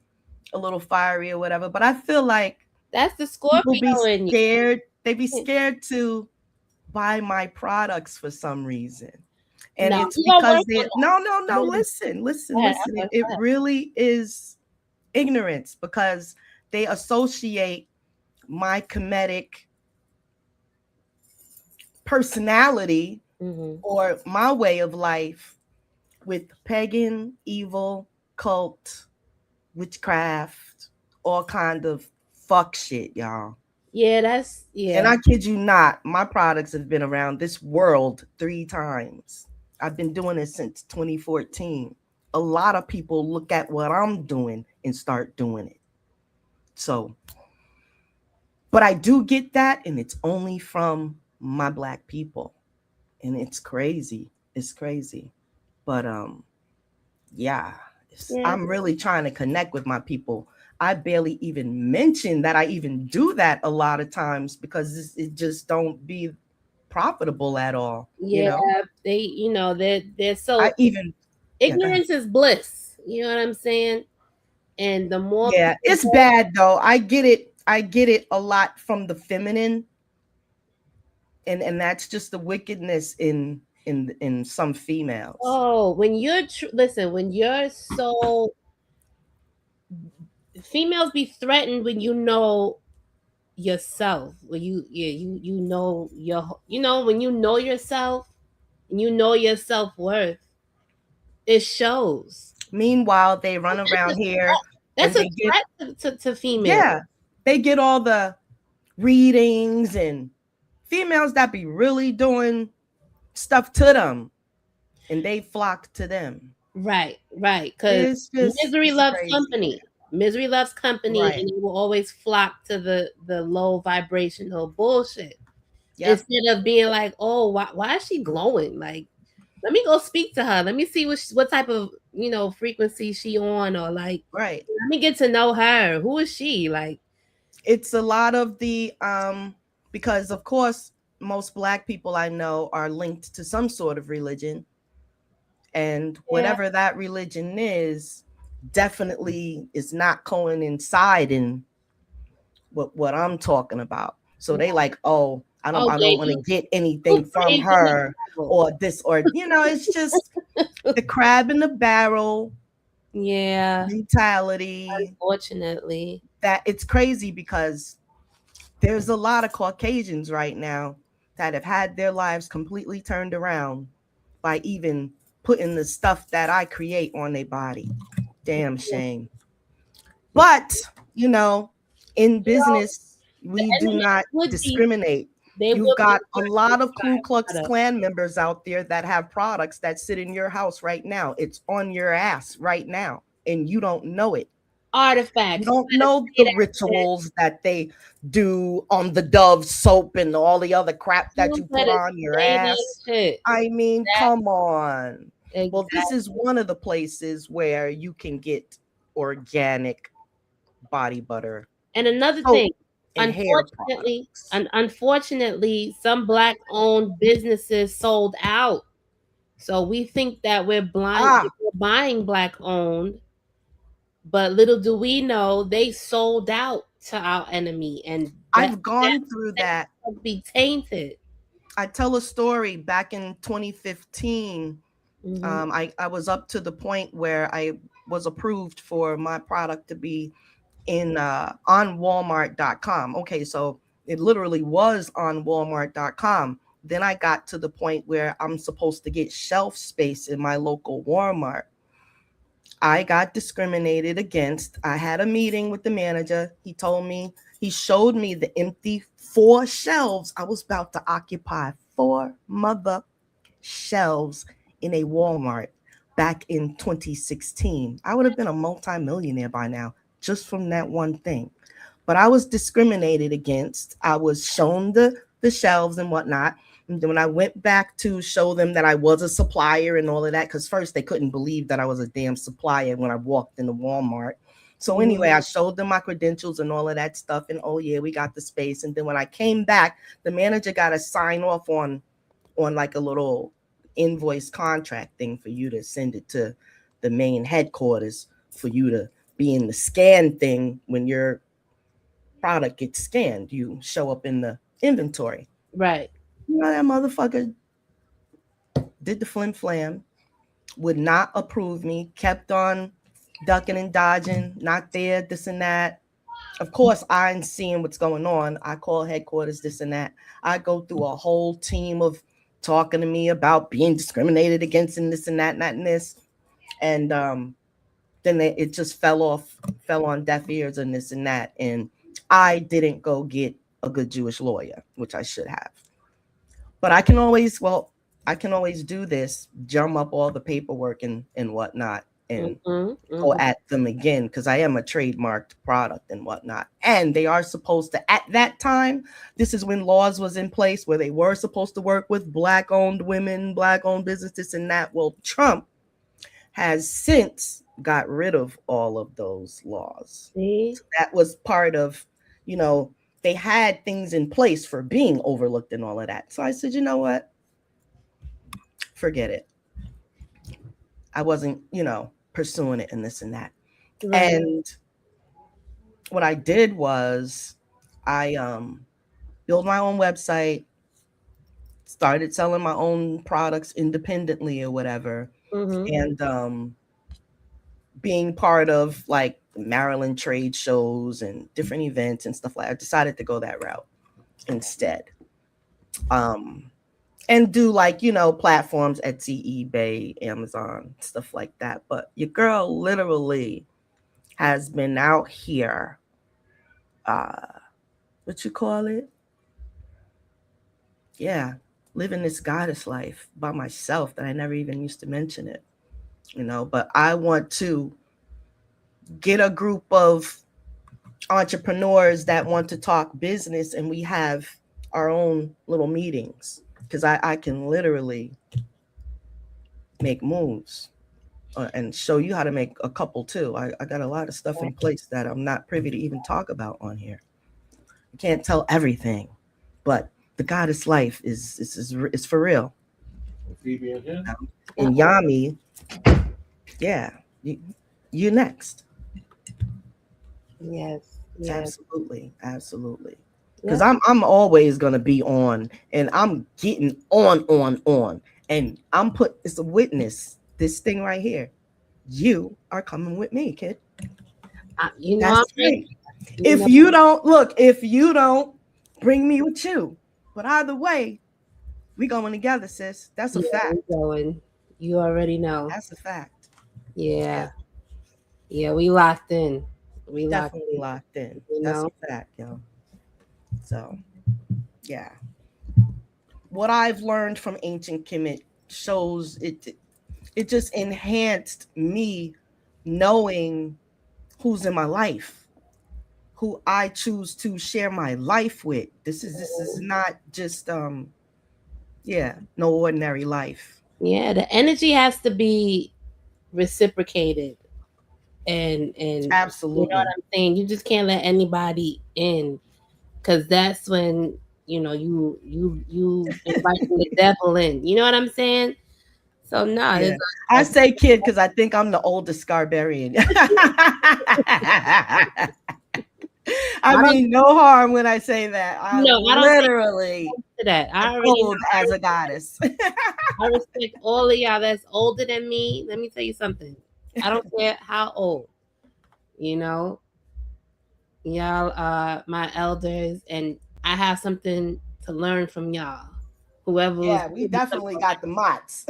a little fiery or whatever, but I feel like that's the Scorpio in you. Scared. They be scared to buy my products for some reason. And it's because no, listen. It really is ignorance because they associate my comedic personality or my way of life with pagan, evil, cult, witchcraft, all kind of fuck shit, y'all. Yeah, And I kid you not, my products have been around this world 3 times. I've been doing it since 2014. A lot of people look at what I'm doing and start doing it. So, but I do get that, and it's only from my Black people. And it's crazy. It's crazy. But yeah. I'm really trying to connect with my people. I barely even mention that I even do that a lot of times because it just don't be profitable at all. Yeah, they're so I even ignorance is bliss. You know what I'm saying? And the more it's bad though. I get it. I get it a lot from the feminine, and that's just the wickedness in some females. Oh, when you're listen, when you're so females be threatened when you know yourself, when you know when you know yourself and you know your self-worth, it shows. Meanwhile, they run around here That's and a they get threat to females. they get all the readings, and females that be really doing stuff to them, and they flock to them. Right, because misery loves crazy. company. Misery loves company, Right. and it will always flock to the low vibrational bullshit. Yep. Instead of being like, oh, why is she glowing? Like, let me go speak to her. Let me see what type of frequency she on, or like, right. Let me get to know her. Who is she? Like, it's a lot of the because of course most Black people I know are linked to some sort of religion, and whatever that religion is definitely is not coinciding what I'm talking about. So they like, oh, I don't want to get anything from her or this, or it's just the crab in the barrel mentality. Unfortunately, that it's crazy because there's a lot of Caucasians right now that have had their lives completely turned around by even putting the stuff that I create on their body. Damn shame. But, in business, we do not discriminate. You've got a lot of Ku Klux Klan members out there that have products that sit in your house right now. It's on your ass right now, and you don't know it. Artifacts. You don't know the rituals that they do on the Dove soap and all the other crap that you put on your ass. I mean, come on. Exactly. Well, this is one of the places where you can get organic body butter. And another thing, unfortunately, some Black-owned businesses sold out. So we think that we're blind, we're buying Black-owned, but little do we know they sold out to our enemy, and I've gone through that. Be tainted. I tell a story back in 2015. I was up to the point where I was approved for my product to be in on Walmart.com. Okay, so it literally was on Walmart.com. Then I got to the point where I'm supposed to get shelf space in my local Walmart. I got discriminated against. I had a meeting with the manager. He showed me the empty 4 shelves. I was about to occupy 4 mother shelves in a Walmart back in 2016. I would have been a multimillionaire by now just from that one thing. But I was discriminated against. I was shown the shelves and whatnot. And then when I went back to show them that I was a supplier and all of that, because first they couldn't believe that I was a damn supplier when I walked into Walmart. So anyway, I showed them my credentials and all of that stuff. And oh yeah, we got the space. And then when I came back, the manager got to sign off on like a little invoice contract thing for you to send it to the main headquarters for you to be in the scan thing. When your product gets scanned, you show up in the inventory. Right. That motherfucker did the flim flam, would not approve me, kept on ducking and dodging, not there, this and that. Of course, I'm seeing what's going on. I call headquarters, this and that. I go through a whole team of talking to me about being discriminated against and this and that and that and this. And then it just fell on deaf ears and this and that. And I didn't go get a good Jewish lawyer, which I should have. But I can always do this, drum up all the paperwork and whatnot, and go at them again, because I am a trademarked product and whatnot. And they are supposed to, at that time, this is when laws was in place where they were supposed to work with Black-owned women, Black-owned businesses and that. Well, Trump has since got rid of all of those laws. So that was part of, they had things in place for being overlooked and all of that. So I said, you know what? Forget it. I wasn't, pursuing it and this and that. Right. And what I did was I built my own website, started selling my own products independently or whatever. Mm-hmm. And being part of like Maryland trade shows and different events and stuff like that, I decided to go that route instead. And do like, platforms, Etsy, eBay, Amazon, stuff like that. But your girl literally has been out here, what you call it? Yeah, living this goddess life by myself that I never even used to mention it, but I want to get a group of entrepreneurs that want to talk business, and we have our own little meetings, because I can literally make moves and show you how to make a couple too. I got a lot of stuff in place that I'm not privy to even talk about on here. I can't tell everything, but the goddess life is for real. And Yami, yeah, you next. Yes. Absolutely. Because I'm always gonna be on, and I'm getting on, and it's a witness. This thing right here, you are coming with me, kid. That's right. If you don't bring me with you, but either way, we going together, sis. That's a fact. Going. You already know. That's a fact. Yeah, we locked in. We definitely locked in. That's a fact, yo. So, yeah. What I've learned from Ancient Kemet shows it just enhanced me knowing who's in my life, who I choose to share my life with. This is not just no ordinary life. Yeah, the energy has to be reciprocated, and absolutely, you know what I'm saying. You just can't let anybody in, because that's when you inviting the devil in. You know what I'm saying? So no, yeah. I say kid because I think I'm the oldest Scarbarian. I mean, no harm when I say that. I don't literally to that. I old as a goddess. I respect all of y'all that's older than me. Let me tell you something. I don't care how old. Y'all are my elders, and I have something to learn from y'all. Whoever. Yeah, we definitely got the mots.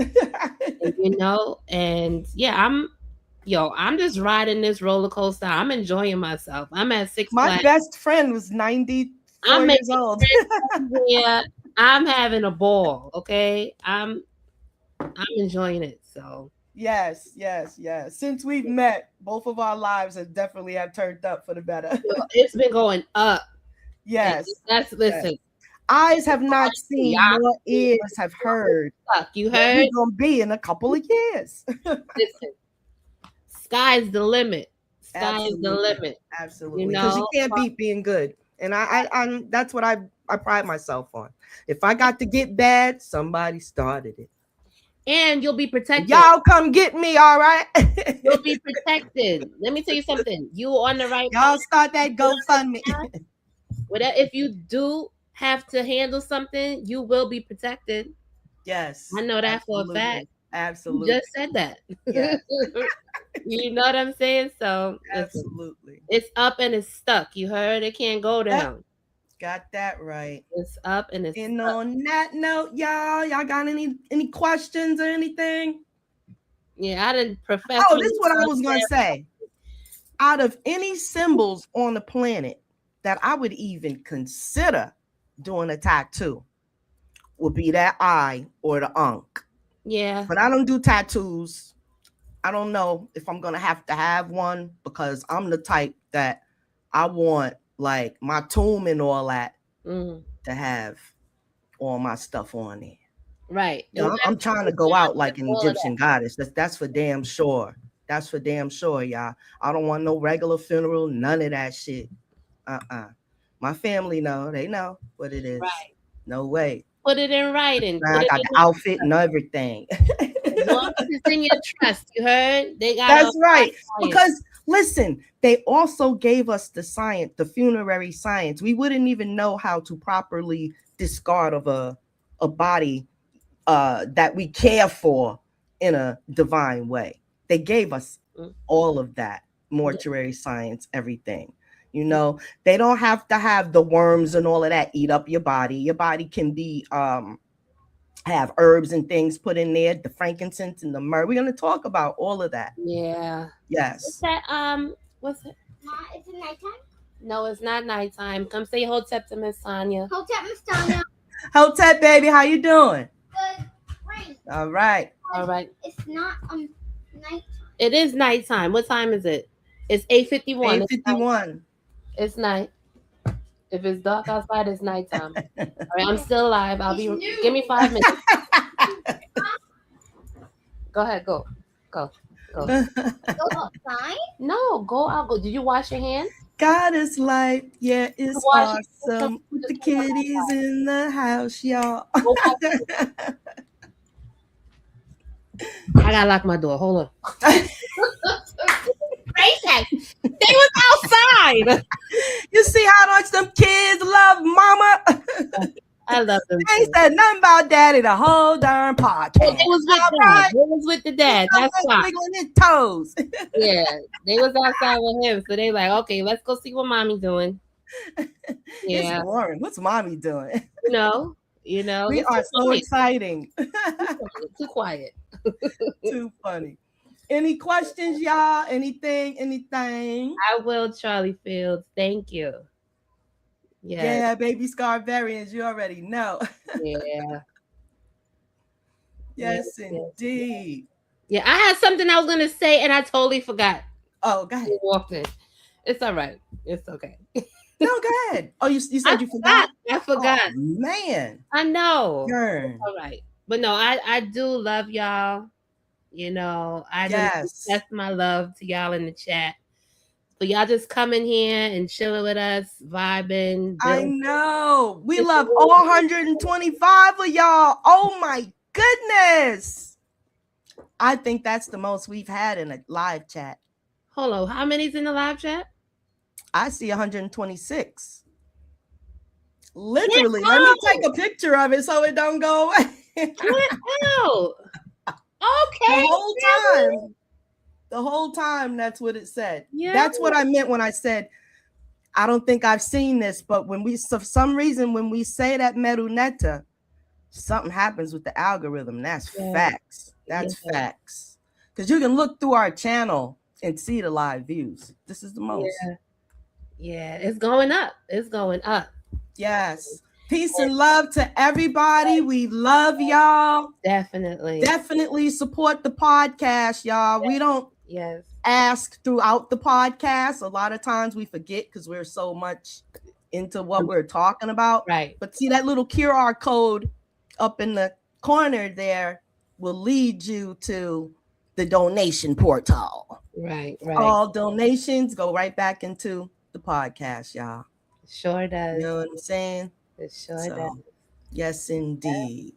And I'm just riding this roller coaster. I'm enjoying myself. I'm at 6 My best friend was 94 years old. Yeah, I'm having a ball. Okay, I'm enjoying it. So yes. Since we've met, both of our lives have turned up for the better. It's been going up. Yes, listen. Yes. Eyes have not seen, nor ears have heard. You heard? We're gonna be in a couple of years. Listen, sky's the limit. Sky's the limit. Absolutely, because you can't beat being good, and I'm that's what I pride myself on. If I got to get bad, somebody started it, and you'll be protected. Y'all come get me, all right? You'll be protected. Let me tell you something. You on the right. Y'all start that GoFundMe. If you do have to handle something, you will be protected. Yes, I know that for a fact. Absolutely, you just said that. Yes. You know what I'm saying? So absolutely, it's up and it's stuck. You heard? It can't go down. Got that right. It's up and it's. And on that note, y'all got any questions or anything? Yeah, I didn't profess. Oh, this is what I was gonna say. Out of any symbols on the planet that I would even consider doing a tattoo, would be that eye or the ankh. Yeah. But I don't do tattoos. I don't know if I'm gonna have to have one, because I'm the type that I want like my tomb and all that to have all my stuff on there. Right. I'm trying to go out like an Egyptian goddess. That's for damn sure. That's for damn sure, y'all. I don't want no regular funeral, none of that shit. My family know. They know what it is. Right. No way. Put it in writing. Now I got the outfit and everything. As long as it's in your trust, you heard? They got. That's right. Because listen, they also gave us the science, the funerary science. We wouldn't even know how to properly discard of a body that we care for in a divine way. They gave us all of that mortuary science, everything. You know, they don't have to have the worms and all of that eat up your body. Your body can be have herbs and things put in there, the frankincense and the myrrh. We're going to talk about all of that. Yeah. Yes. What's that? What's it? Is it nighttime? No, it's not nighttime. Come say Hotep to Miss Tanya. Hotep, Miss Tanya. Hotep, baby, how you doing? Good. Great. All right. All right. It's not nighttime. It is nighttime. What time is it? It's 8:51. 8:51. It's night. If it's dark outside, it's nighttime. All right, I'm still alive. Give me 5 minutes. Go ahead. Go. Go outside? No, go out. Go. Did you wash your hands? God is light. Yeah, it's awesome. With the kitties in the house, y'all. I gotta lock my door. Hold on. They was outside. You see how much them kids love mama? I love them. They ain't said nothing about daddy the whole darn podcast. They was with dad. They was with the dad. That's why. Wiggling his toes. Yeah, they was outside with him. So they like, okay, let's go see what mommy's doing. Yeah. It's boring. What's mommy doing? You know. We are so exciting. Too quiet. Too funny. Any questions, y'all? Anything? I will, Charlie Fields. Thank you. Yes. Yeah, baby Scarvarians, you already know. Yeah. Yes, indeed. Yeah, I had something I was gonna say and I totally forgot. Oh, go ahead. You walked in. It's all right. It's okay. No, go ahead. Oh, you said you forgot? I forgot. Oh, man. I know. Darn. All right. But no, I do love y'all. You know, that's my love to y'all in the chat. So y'all just coming here and chilling with us, vibing. I know. We love all 125 of y'all. Oh my goodness. I think that's the most we've had in a live chat. Hold on. How many's in the live chat? I see 126. Literally. Let me take a picture of it so it don't go away. Get out. Okay. The whole time, that's what it said. Yeah. That's what I meant when I said, I don't think I've seen this, but for some reason, when we say that Meruneta, something happens with the algorithm. That's facts. That's facts. Because you can look through our channel and see the live views. This is the most. Yeah, it's going up. It's going up. Yes. Peace and love to everybody. We love y'all. Definitely support the podcast, y'all. We don't ask throughout the podcast. A lot of times we forget because we're so much into what we're talking about. Right. But see that little QR code up in the corner there will lead you to the donation portal. Right. All donations go right back into the podcast, y'all. Sure does. You know what I'm saying? It sure does. Yes, indeed.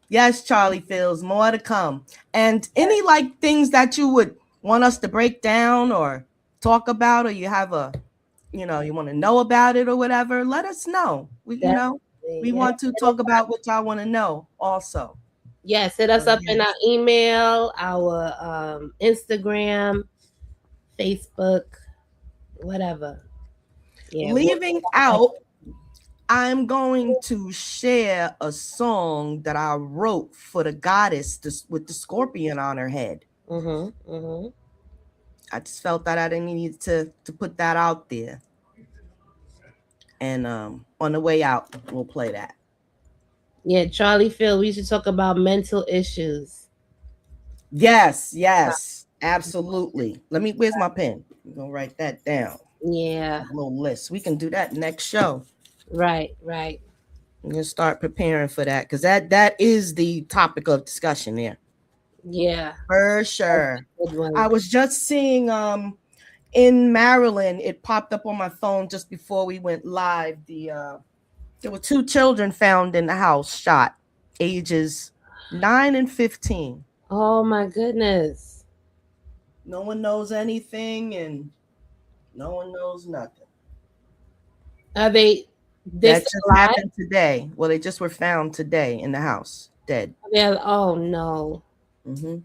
Yes, Charlie Fields, more to come. And any things that you would want us to break down or talk about, or you have you want to know about it or whatever, let us know. We want to talk about what y'all want to know also. Yes, hit us up in our email, our Instagram, Facebook, whatever. Yeah, leaving out, I'm going to share a song that I wrote for the goddess with the scorpion on her head. I just felt that I didn't need to put that out there. And on the way out, we'll play that. Yeah, Charlie Phil, we should talk about mental issues. Yes, absolutely. Where's my pen? I'm going to write that down. Yeah. A little list. We can do that next show. Right. I'm gonna start preparing for that because that is the topic of discussion there. Yeah, for sure. I was just seeing in Maryland, it popped up on my phone just before we went live. There were 2 children found in the house, shot, ages 9 and 15. Oh my goodness. No one knows anything, and no one knows nothing. Are they That this just alive? happened today. Well, they just were found today in the house, dead. Oh no. Mm-hmm.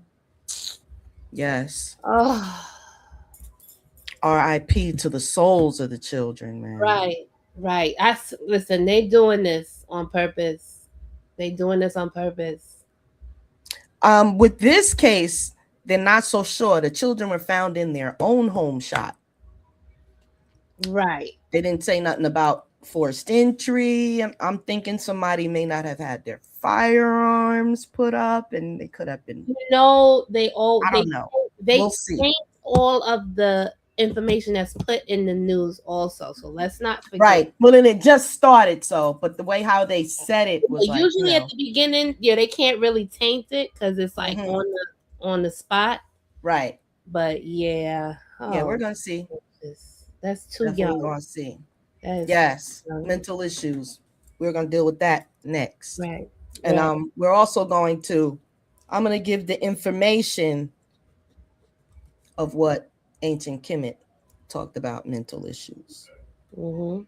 Yes. Oh, R.I.P. to the souls of the children, man. right. Listen. They doing this on purpose. They doing this on purpose. With this case, they're not so sure. The children were found in their own home shot. Right. They didn't say nothing about forced entry. I'm thinking somebody may not have had their firearms put up, and they could have been. They don't know. They We'll see. taint all of the information that's put in the news also. So let's not forget. Right. Well, then it just started. But the way how they said it was usually at the beginning, they can't really taint it because it's like on the spot. Right. But yeah. Yeah, we're gonna see. That's too Definitely young. gonna see. Yes. Mental issues. We're gonna deal with that next. Right. And we're also going to. I'm gonna give the information of what ancient Kemet talked about mental issues. Mm-hmm.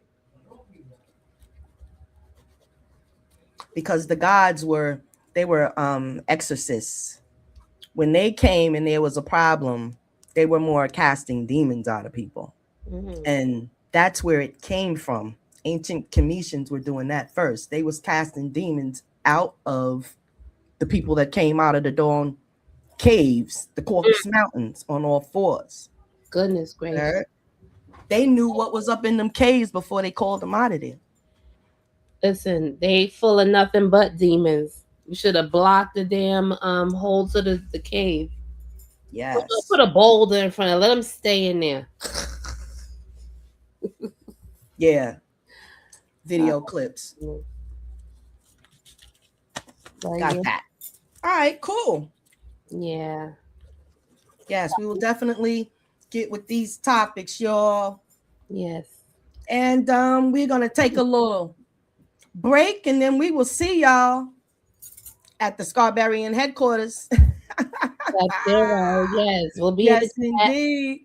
Because the gods were exorcists. When they came and there was a problem, they were more casting demons out of people. Mm-hmm. And that's where it came from. Ancient Kemetians were doing that first. They was casting demons out of the people that came out of the dawn caves, the Caucasus Mountains, on all fours. Goodness gracious. They knew what was up in them caves before they called them out of there. Listen, they full of nothing but demons. You should have blocked the damn hole to the cave. Yes. Put a boulder in front of it. Let them stay in there. Yeah. Video clips. Got that. All right, cool. Yeah. Yes, we will definitely get with these topics, y'all. Yes. And we're going to take a little break, and then we will see y'all at the Scarbarian headquarters. Yes, we'll be yes, indeed.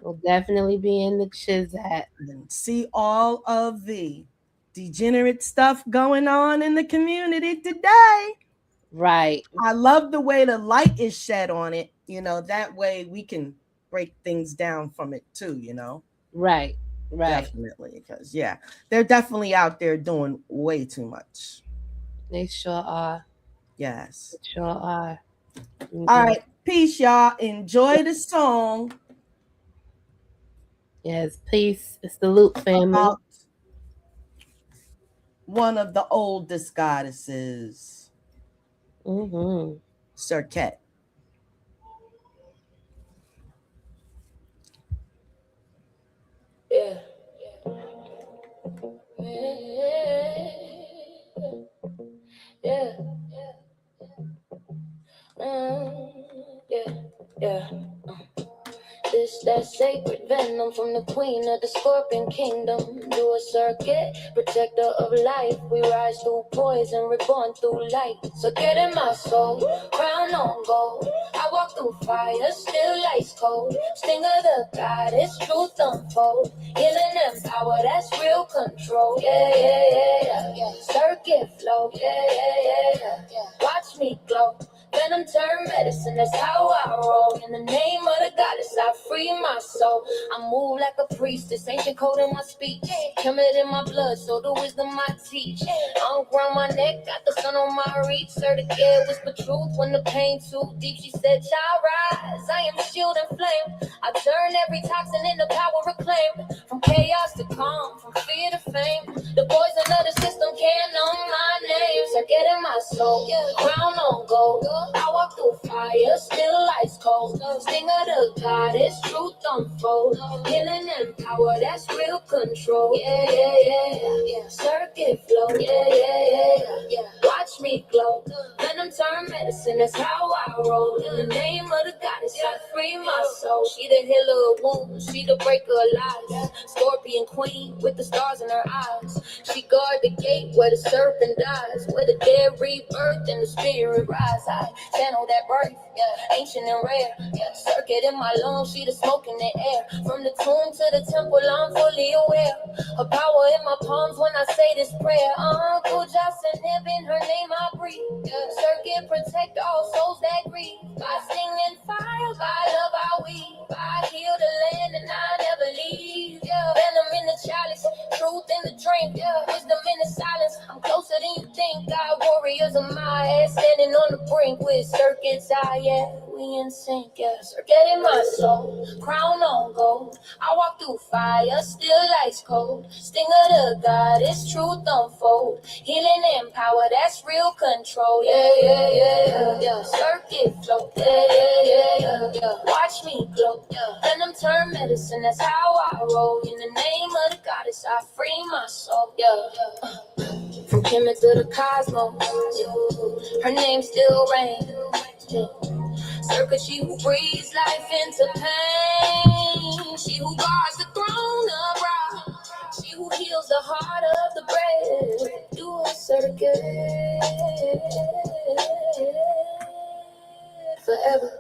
We'll definitely be in the Chizat. And see all of the degenerate stuff going on in the community today. Right. I love the way the light is shed on it. That way we can break things down from it too, Right. Definitely. Because, they're definitely out there doing way too much. They sure are. Yes. They sure are. Mm-hmm. All right. Peace, y'all. Enjoy the song. Yes, peace. It's the Loop family. One of the oldest goddesses. Mm-hmm. Serket. Yeah. This that sacred venom from the queen of the scorpion kingdom. Do a circuit, protector of life. We rise through poison, reborn through light. So get in my soul, crown on gold. I walk through fire, still ice cold. Sting of the goddess, truth unfold. Healing and power, that's real control. Yeah. Circuit flow, yeah. Watch me glow. Venom turn medicine, that's how I roll. In the name of the goddess, I free my soul. I move like a priestess, ancient code in my speech. Kemet in my blood, so the wisdom I teach. I don't ground my neck, got the sun on my reach. Certificate whisper truth when the pain too deep. She said, child rise, I am shield and flame. I turn every toxin into power reclaimed. From chaos to calm, from fear to fame. The poison of the system can't numb my name. Circuit in my soul, crown on gold. I walk through fire, still ice cold. Sting of the goddess, truth unfold. Healing and power, that's real control. Yeah. Circuit flow, yeah. Watch me glow. Venom turn medicine, that's how I roll. In the name of the goddess, I free my soul. She the healer of wounds, she the breaker of lies. Scorpion queen with the stars in her eyes. She guard the gate where the serpent dies, where the dead rebirth and the spirit rise. I channel that birth, yeah, ancient and rare. Yeah, circuit in my lungs, she the smoke in the air. From the tomb to the temple, I'm fully aware. Her power in my palms when I say this prayer. Uncle Johnson, in her name I breathe. Yeah, circuit protect all souls that grieve. I sing in fire, by love I weave. I heal the land and I never leave. Yeah, venom in the chalice, truth in the drink. Yeah, wisdom in the silence. I'm closer than you think. God warriors of my head, standing on the brink with circuits. Yeah, we in sync. Yeah, circuit in my soul, crown on gold. I walk through fire, still ice cold. Sting of the goddess, truth unfold. Healing and power, that's real control. Yeah, yeah, yeah, yeah, yeah. Circuit flow. Yeah, yeah, yeah, yeah, yeah. Watch me glow. Yeah. Venom turn medicine, that's how I roll. In the name of the goddess, I free my soul. Yeah, yeah. From Kemet to the cosmos. Yeah. Her name still reigns. Yeah. Circuit, she who breathes life into pain. She who guards the throne of Ra. She who heals the heart of the brave. Do a circuit forever.